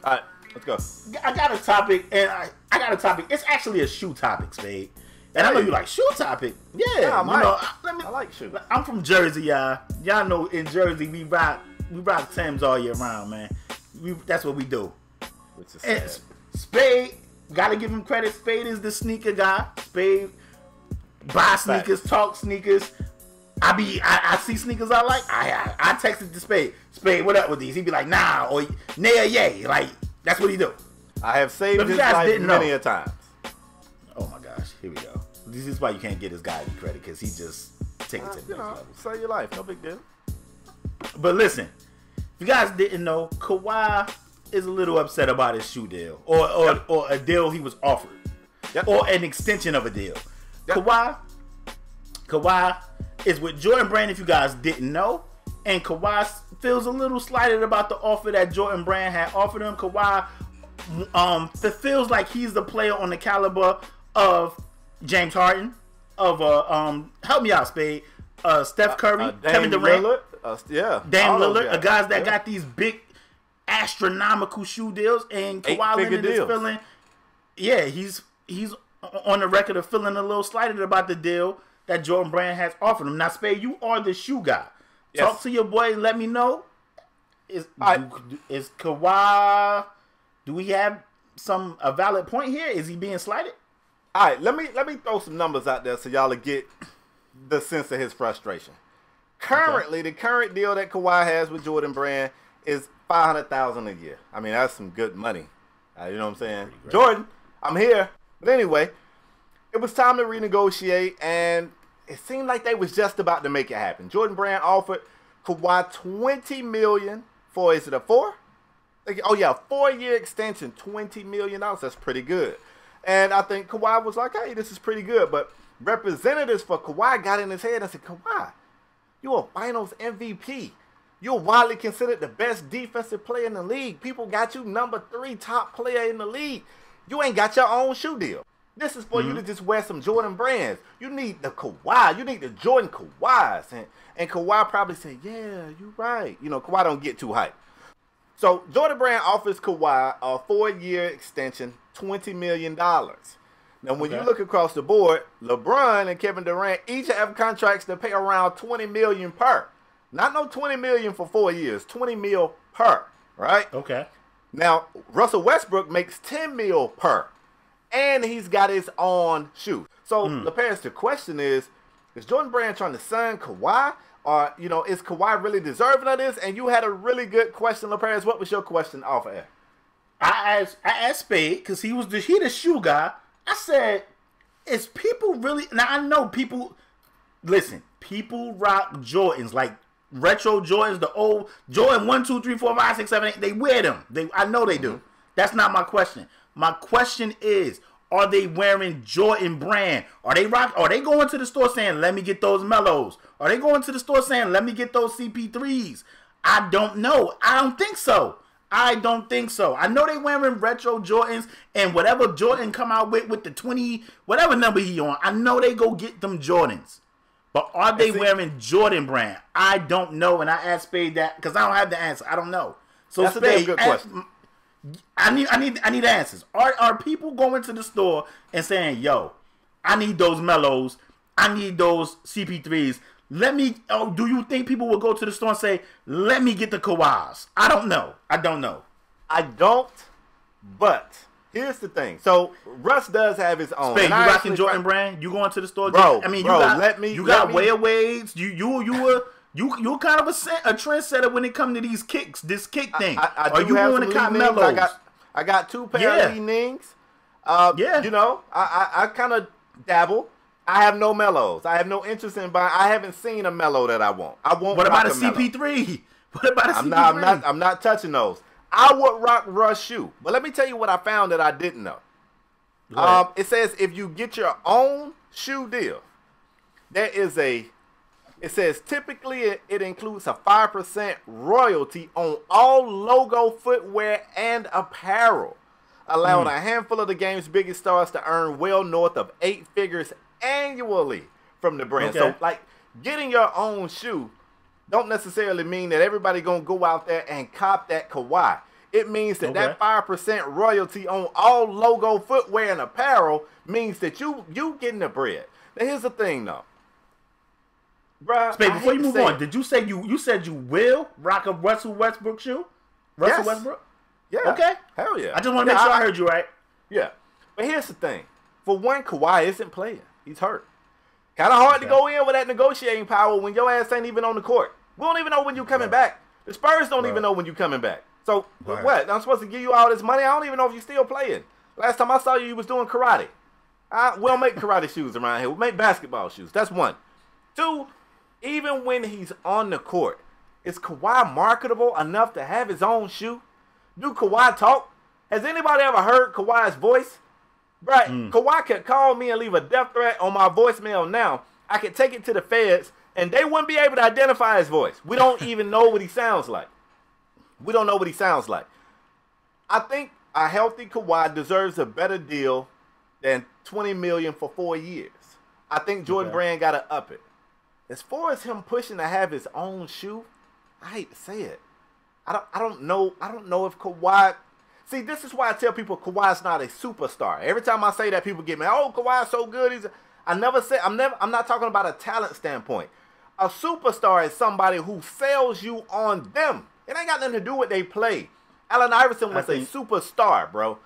All right, let's go. I got a topic, and I got a topic. It's actually a shoe topic, Spade. And I know you like shoe topic. Yeah, I like shoe. I'm from Jersey, y'all. Y'all know in Jersey we rock Timbs all year round, man. That's what we do. Which is sad. Spade, gotta give him credit. Spade is the sneaker guy. Spade buy sneakers, talk sneakers. I see sneakers I like. I texted to Spade. Spade, what up with these? He'd be like, nah, or nay or yay. Like, that's what he do. I have saved his life many a times. Oh my gosh, here we go. This is why you can't get this guy any credit, because he just takes it to the next level. Save your life, no big deal. But listen, if you guys didn't know, Kawhi is a little upset about his shoe deal, or a deal he was offered, or an extension of a deal. Kawhi is with Jordan Brand, if you guys didn't know, and Kawhi feels a little slighted about the offer that Jordan Brand had offered him. Kawhi feels like he's the player on the caliber of James Harden, of help me out, Spade, Steph Curry, Kevin Durant, Dame Lillard, guys that got these big astronomical shoe deals, and Kawhi Leonard is feeling, he's on the record of feeling a little slighted about the deal that Jordan Brand has offered him. Now, Spade, you are the shoe guy. Yes. Talk to your boy and let me know. Is Kawhi? Do we have a valid point here? Is he being slighted? All right, let me throw some numbers out there so y'all will get the sense of his frustration. Currently, the current deal that Kawhi has with Jordan Brand is $500,000 a year. I mean, that's some good money. You know what I'm saying? Jordan, I'm here. But anyway, it was time to renegotiate, and it seemed like they was just about to make it happen. Jordan Brand offered Kawhi $20 million for, is it a 4? Oh yeah, 4-year extension, $20 million. That's pretty good. And I think Kawhi was like, hey, this is pretty good. But representatives for Kawhi got in his head and said, Kawhi, you're a finals MVP. You're widely considered the best defensive player in the league. People got you #3 top player in the league. You ain't got your own shoe deal. This is for you to just wear some Jordan Brands. You need the Kawhi. You need the Jordan Kawhis. And Kawhi probably said, yeah, you're right. You know, Kawhi don't get too hyped. So Jordan Brand offers Kawhi a 4-year extension, $20 million. Now, when you look across the board, LeBron and Kevin Durant each have contracts that pay around $20 million per. Not no $20 million for 4 years, $20 million per, right? Okay. Now, Russell Westbrook makes $10 million per, and he's got his own shoe. So, LePage, the question is Jordan Brand trying to sign Kawhi? Or, you know, is Kawhi really deserving of this? And you had a really good question, LePage. What was your question off air? I asked Spade, because he the shoe guy. I said, is people really... Now, I know people... Listen, people rock Jordans, like retro Jordans, the old Jordan 1, 2, 3, 4, 5, 6, 7, 8. They wear them. I know they do. That's not my question. My question is, are they wearing Jordan Brand? Are they going to the store saying, let me get those Mellows? Are they going to the store saying, let me get those CP3s? I don't know. I don't think so. I don't think so. I know they wearing retro Jordans and whatever Jordan come out with the 20, whatever number he on. I know they go get them Jordans. But are they wearing Jordan brand? I don't know, and I asked Spade that because I don't have the answer. I don't know. So that's Spade, a damn good question. I need answers. Are people going to the store and saying, "Yo, I need those Mellows. I need those CP3s. Let me." Oh, do you think people will go to the store and say, "Let me get the Kawhis"? I don't know. I don't. But here's the thing. So Russ does have his own. Spade, you rocking Jordan brand? You going to the store? Bro, I mean, bro, you got wear-ways. You kind of a trendsetter when it comes to these kicks. This kick thing. Are you going to cotton Mellows? I got 2 pair of Lee Nings. You know, I kind of dabble. I have no Mellows. I have no interest in buying. I haven't seen a Mellow that I want. I won't. What about a CP3? What about a CP3? I'm not touching those. I would rock Russ shoe, but let me tell you what I found that I didn't know. It says if you get your own shoe deal, it says typically it includes a 5% royalty on all logo footwear and apparel, allowing a handful of the game's biggest stars to earn well north of 8 figures annually from the brand. So like getting your own shoe don't necessarily mean that everybody gonna go out there and cop that Kawhi. It means that that 5% royalty on all logo footwear and apparel means that you getting the bread. Now here's the thing though, bruh. Spade, before you move on, did you say you said you will rock a Russell Westbrook shoe? Russell Westbrook? Yeah. Okay. Hell yeah. I just want to make sure I heard you right. Yeah. But here's the thing. For one, Kawhi isn't playing. He's hurt. Kind of hard to go in with that negotiating power when your ass ain't even on the court. We don't even know when you're coming back. The Spurs don't even know when you're coming back. So, what? I'm supposed to give you all this money? I don't even know if you're still playing. Last time I saw you, you was doing karate. We don't make karate shoes around here. We make basketball shoes. That's one. 2, even when he's on the court, is Kawhi marketable enough to have his own shoe? Do Kawhi talk? Has anybody ever heard Kawhi's voice? Right, Kawhi could call me and leave a death threat on my voicemail now. I could take it to the feds, and they wouldn't be able to identify his voice. We don't even know what he sounds like. We don't know what he sounds like. I think a healthy Kawhi deserves a better deal than $20 million for 4 years. I think Jordan Brand got to up it. As far as him pushing to have his own shoe, I hate to say it. I don't know if Kawhi. See, this is why I tell people Kawhi's not a superstar. Every time I say that, people get me, "Oh, Kawhi's so good." I'm not talking about a talent standpoint. A superstar is somebody who sells you on them. It ain't got nothing to do with they play. Allen Iverson was a superstar, bro.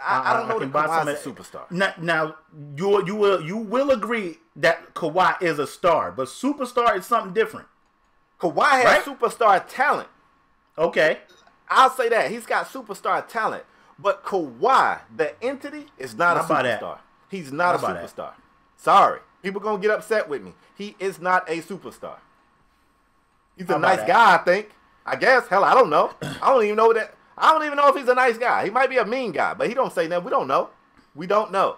I don't know that Kawhi's a superstar. Now you will agree that Kawhi is a star, but superstar is something different. Kawhi has superstar talent. Okay. I'll say that. He's got superstar talent. But Kawhi, the entity, is not a superstar. He's not a superstar. Sorry. People going to get upset with me. He is not a superstar. He's a nice guy, I think. I guess. Hell, I don't know. I don't even know that. I don't even know if he's a nice guy. He might be a mean guy, but he don't say that. We don't know. We don't know.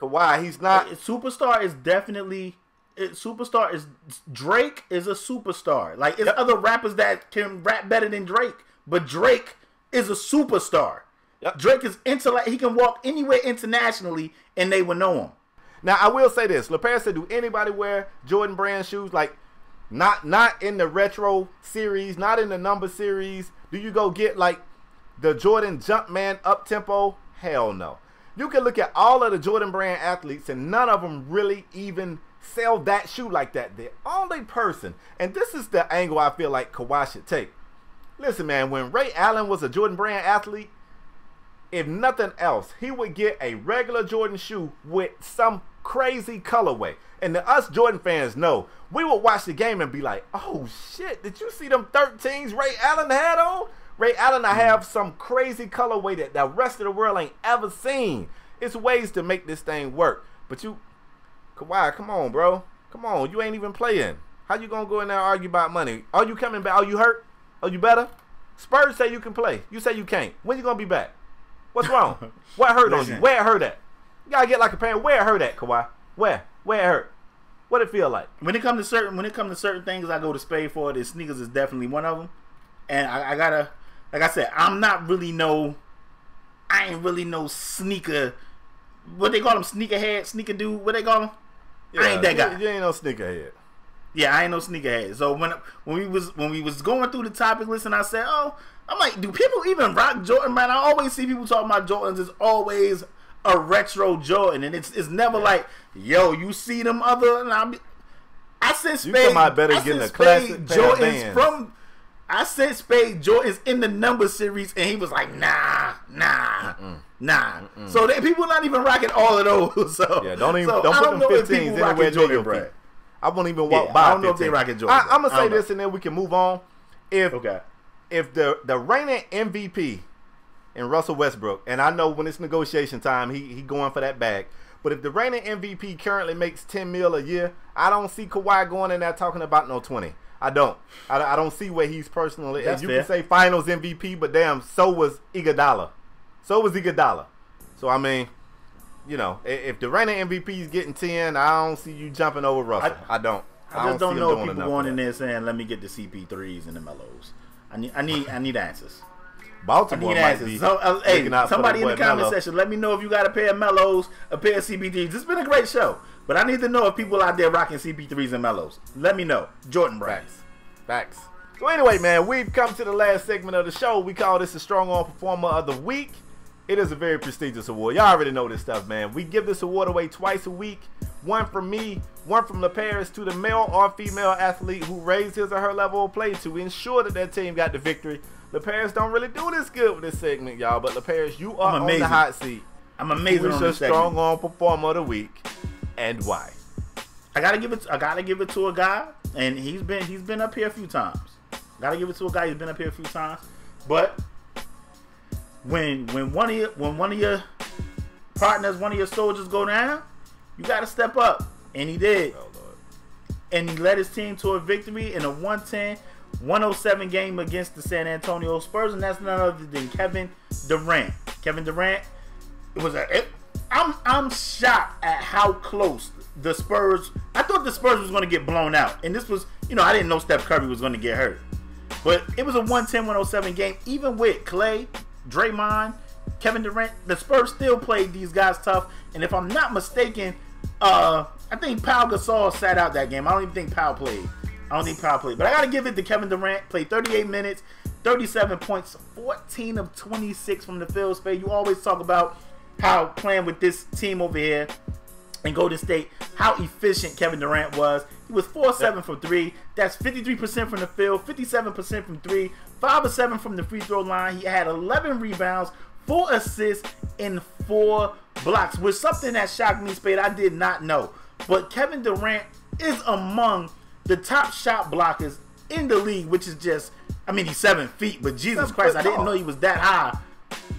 Kawhi, he's not. Superstar is definitely. Superstar is Drake is a superstar. Like it's other rappers that can rap better than Drake, but Drake is a superstar. Drake is he can walk anywhere internationally and they will know him. Now I will say this: LePere said, "Do anybody wear Jordan Brand shoes? Like not in the retro series, not in the number series? Do you go get like the Jordan Jumpman up tempo? Hell no. You can look at all of the Jordan Brand athletes, and none of them really even sell that shoe like that. The only person, and this is the angle I feel like Kawhi should take. Listen, man, when Ray Allen was a Jordan Brand athlete, if nothing else, he would get a regular Jordan shoe with some crazy colorway. And to us Jordan fans know, we would watch the game and be like, oh shit, did you see them 13s Ray Allen had on? Ray Allen I have some crazy colorway that the rest of the world ain't ever seen. It's ways to make this thing work. But Kawhi, come on, bro. Come on, you ain't even playing. How you gonna go in there and argue about money? Are you coming back? Are you hurt? Are you better? Spurs say you can play. You say you can't. When you gonna be back? What's wrong? What hurt on you? Where it hurt at? You gotta get like a parent. Where it hurt at, Kawhi? Where it hurt? What it feel like? When it comes to certain things, I go to Spade for it. Sneakers is definitely one of them. And I gotta like I said, I ain't really no sneaker. What they call him? Sneakerhead, sneaker dude. What they call him? Yeah, I ain't that guy. You ain't no sneakerhead. Yeah, I ain't no sneakerhead. So when we was going through the topic list, and I said, "Oh, I'm like, do people even rock Jordan, man?" I always see people talking about Jordans. It's always a retro Jordan, and it's never like, "Yo, you see them other?" And I sent Spade. You come out better getting a classic Jordans from. I sent Spade Jordans in the number series, and he was like, "Nah." So people not even rocking all of those. So yeah, don't put them 15s anywhere near your feet. I won't even walk by. I don't know if they rocking Jordan. I'm gonna say this, and then we can move on. If the reigning MVP in Russell Westbrook, and I know when it's negotiation time, he going for that bag. But if the reigning MVP currently makes $10 million a year, I don't see Kawhi going in there talking about no 20. I don't see where he's personally. That's you fair. can say Finals MVP, but damn, so was Iguodala. So I mean, you know, if the reigning MVP is getting 10, I don't see you jumping over Russell. I just don't know if people going in there saying, "Let me get the CP3s and the Melos." I need answers. Baltimore might be. Hey, somebody in the comment section, let me know if you got a pair of Melos, a pair of CP3s. It's been a great show, but I need to know if people out there rocking CP3s and Melos. Let me know. Jordan Brands. Facts. So anyway, man, we've come to the last segment of the show. We call this the Strong Arm Performer of the Week. It is a very prestigious award. Y'all already know this stuff, man. We give this award away twice a week. One from me, one from LaParis to the male or female athlete who raised his or her level of play to ensure that their team got the victory. LaParis don't really do this good with this segment, y'all. But LaParis, you are on the hot seat. I'm amazing on this segment. Strong Arm Performer of the Week, and why? I gotta give it to a guy, and he's been up here a few times. Gotta give it to a guy who's been up here a few times. But when one of your partners, one of your soldiers go down, you gotta step up, and he did. Oh, Lord. And he led his team to a victory in a 110-107 game against the San Antonio Spurs, and that's none other than Kevin Durant. Kevin Durant, I'm shocked at how close the Spurs. I thought the Spurs was going to get blown out, and this was, I didn't know Steph Curry was going to get hurt, but it was a 110-107 game. Even with Clay, Draymond, Kevin Durant, the Spurs still played these guys tough. And if I'm not mistaken, I think Pau Gasol sat out that game. I don't even think Pau played. But I got to give it to Kevin Durant. Played 38 minutes, 37 points, 14 of 26 from the field space. You always talk about how playing with this team over here in Golden State, how efficient Kevin Durant was. He was 4-7 from 3. That's 53% from the field, 57% from 3, 5 of 7 from the free throw line. He had 11 rebounds, 4 assists, and 4 blocks, which something that shocked me, Spade. I did not know. But Kevin Durant is among the top shot blockers in the league, which is just, he's 7 feet, but Jesus Christ, I didn't know he was that high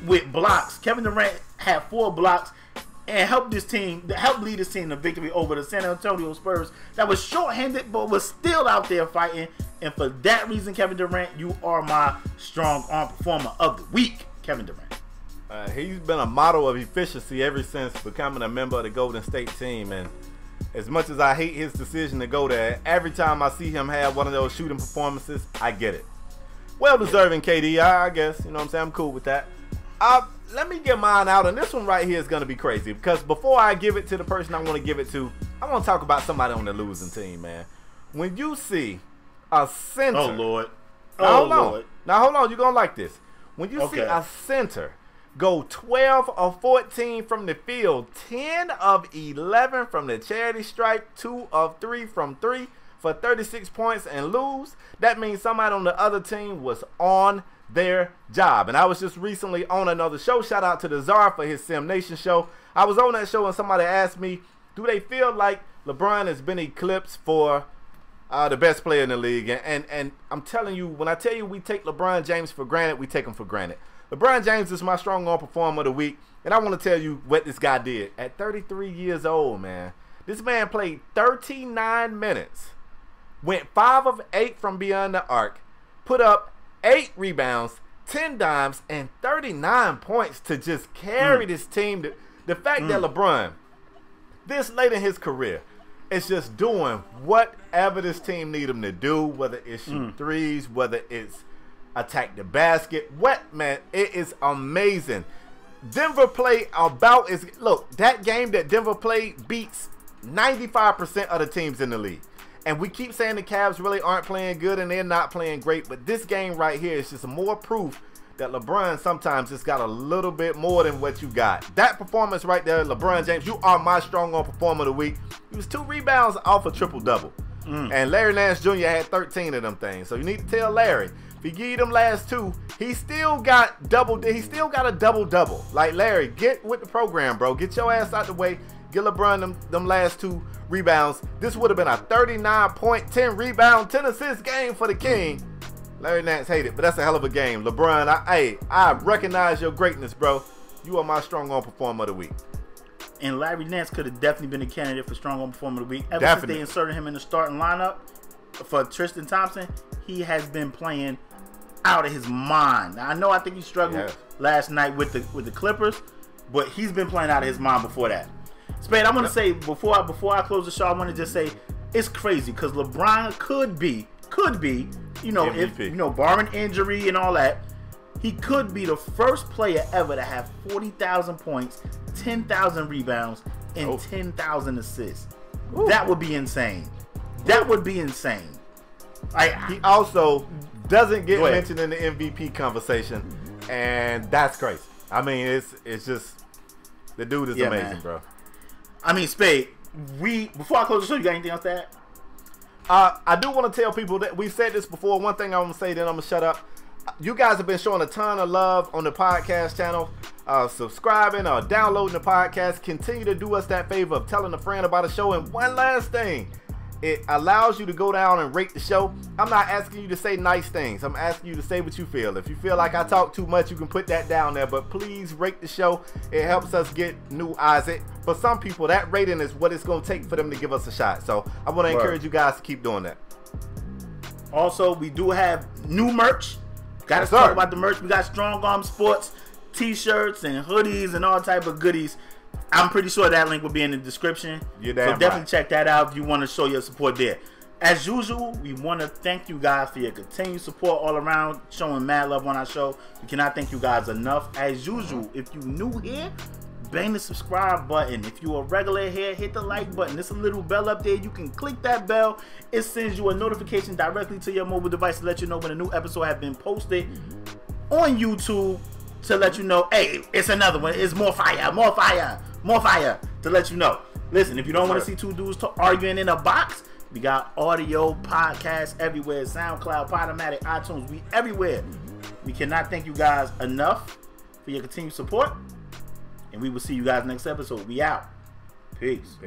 with blocks. Kevin Durant had 4 blocks and helped lead his team to victory over the San Antonio Spurs that was shorthanded but was still out there fighting. And for that reason, Kevin Durant, you are my Strong Arm Performer of the Week, Kevin Durant. He's been a model of efficiency ever since becoming a member of the Golden State team. And as much as I hate his decision to go there, every time I see him have one of those shooting performances, I get it. Well-deserving, KD, I guess. You know what I'm saying? I'm cool with that. Let me get mine out, and this one right here is going to be crazy, because before I give it to the person I want to give it to, I want to talk about somebody on the losing team, man. When you see a center... Oh, Lord. Lord. Now, hold on. You're going to like this. When you see a center go 12 of 14 from the field, 10 of 11 from the charity stripe, 2 of 3 from 3 for 36 points and lose, that means somebody on the other team was on their job. And I was just recently on another show. Shout out to the Czar for his Sim Nation show. I was on that show and somebody asked me, do they feel like LeBron has been eclipsed for the best player in the league? And I'm telling you, when I tell you we take LeBron James for granted, we take him for granted. LeBron James is my Strong Arm Performer of the Week, and I want to tell you what this guy did. At 33 years old, man, this man played 39 minutes, went 5 of 8 from beyond the arc, put up 8 rebounds, 10 dimes, and 39 points to just carry this team. The fact that LeBron, this late in his career, is just doing whatever this team need him to do, whether it's shoot threes, whether it's attack the basket. What, man? It is amazing. Denver play about as look, that game that Denver played beats 95% of the teams in the league. And we keep saying the Cavs really aren't playing good and they're not playing great, but this game right here is just more proof that LeBron sometimes just got a little bit more than what you got. That performance right there, LeBron James, you are my strong on performer of the week. He was 2 rebounds off a triple-double. And Larry Nance Jr. had 13 of them things. So you need to tell Larry, if he give you them last 2, he still got a double-double. Like, Larry, get with the program, bro. Get your ass out the way. Get LeBron them last 2 rebounds. This would have been a 39-point, 10-rebound, 10-assist game for the King. Larry Nance hated, but that's a hell of a game. LeBron, I recognize your greatness, bro. You are my strong arm performer of the week. And Larry Nance could have definitely been a candidate for strong arm performer of the week. Ever since they inserted him in the starting lineup for Tristan Thompson, he has been playing out of his mind. Now, I think he struggled last night with the Clippers, but he's been playing out of his mind before that. Spade, I want to say before I close the show, I want to just say it's crazy because LeBron could be, you know, MVP. If barring injury and all that, he could be the first player ever to have 40,000 points, 10,000 rebounds, and 10,000 assists. Ooh. That would be insane. That would be insane. He also doesn't get mentioned in the MVP conversation, and that's crazy. I mean, it's just the dude is amazing, man. Bro. I mean, Spade, before I close the show, you got anything else to add? I do want to tell people that we've said this before. One thing I'm going to say, then I'm going to shut up. You guys have been showing a ton of love on the podcast channel, subscribing or downloading the podcast. Continue to do us that favor of telling a friend about the show. And one last thing, it allows you to go down and rate the show. I'm not asking you to say nice things. I'm asking you to say what you feel. If you feel like I talk too much, you can put that down there. But please rate the show. It helps us get new eyes. For some people, that rating is what it's going to take for them to give us a shot. So I want to encourage you guys to keep doing that. Also, we do have new merch. Got to talk about the merch. We got Strong Arm Sports t-shirts and hoodies and all type of goodies. I'm pretty sure that link will be in the description. So definitely check that out if you want to show your support there. As usual, we want to thank you guys for your continued support all around, showing mad love on our show. We cannot thank you guys enough. As usual, if you're new here, bang the subscribe button. If you're a regular here, hit the like button. There's a little bell up there. You can click that bell. It sends you a notification directly to your mobile device to let you know when a new episode has been posted on YouTube, to let you know, hey, it's another one. It's more fire, more fire, more fire, to let you know. Listen, if you don't want to see 2 dudes arguing in a box, we got audio, podcasts everywhere. SoundCloud, UPodOmatic, iTunes, we everywhere. We cannot thank you guys enough for your continued support. And we will see you guys next episode. We out. Peace.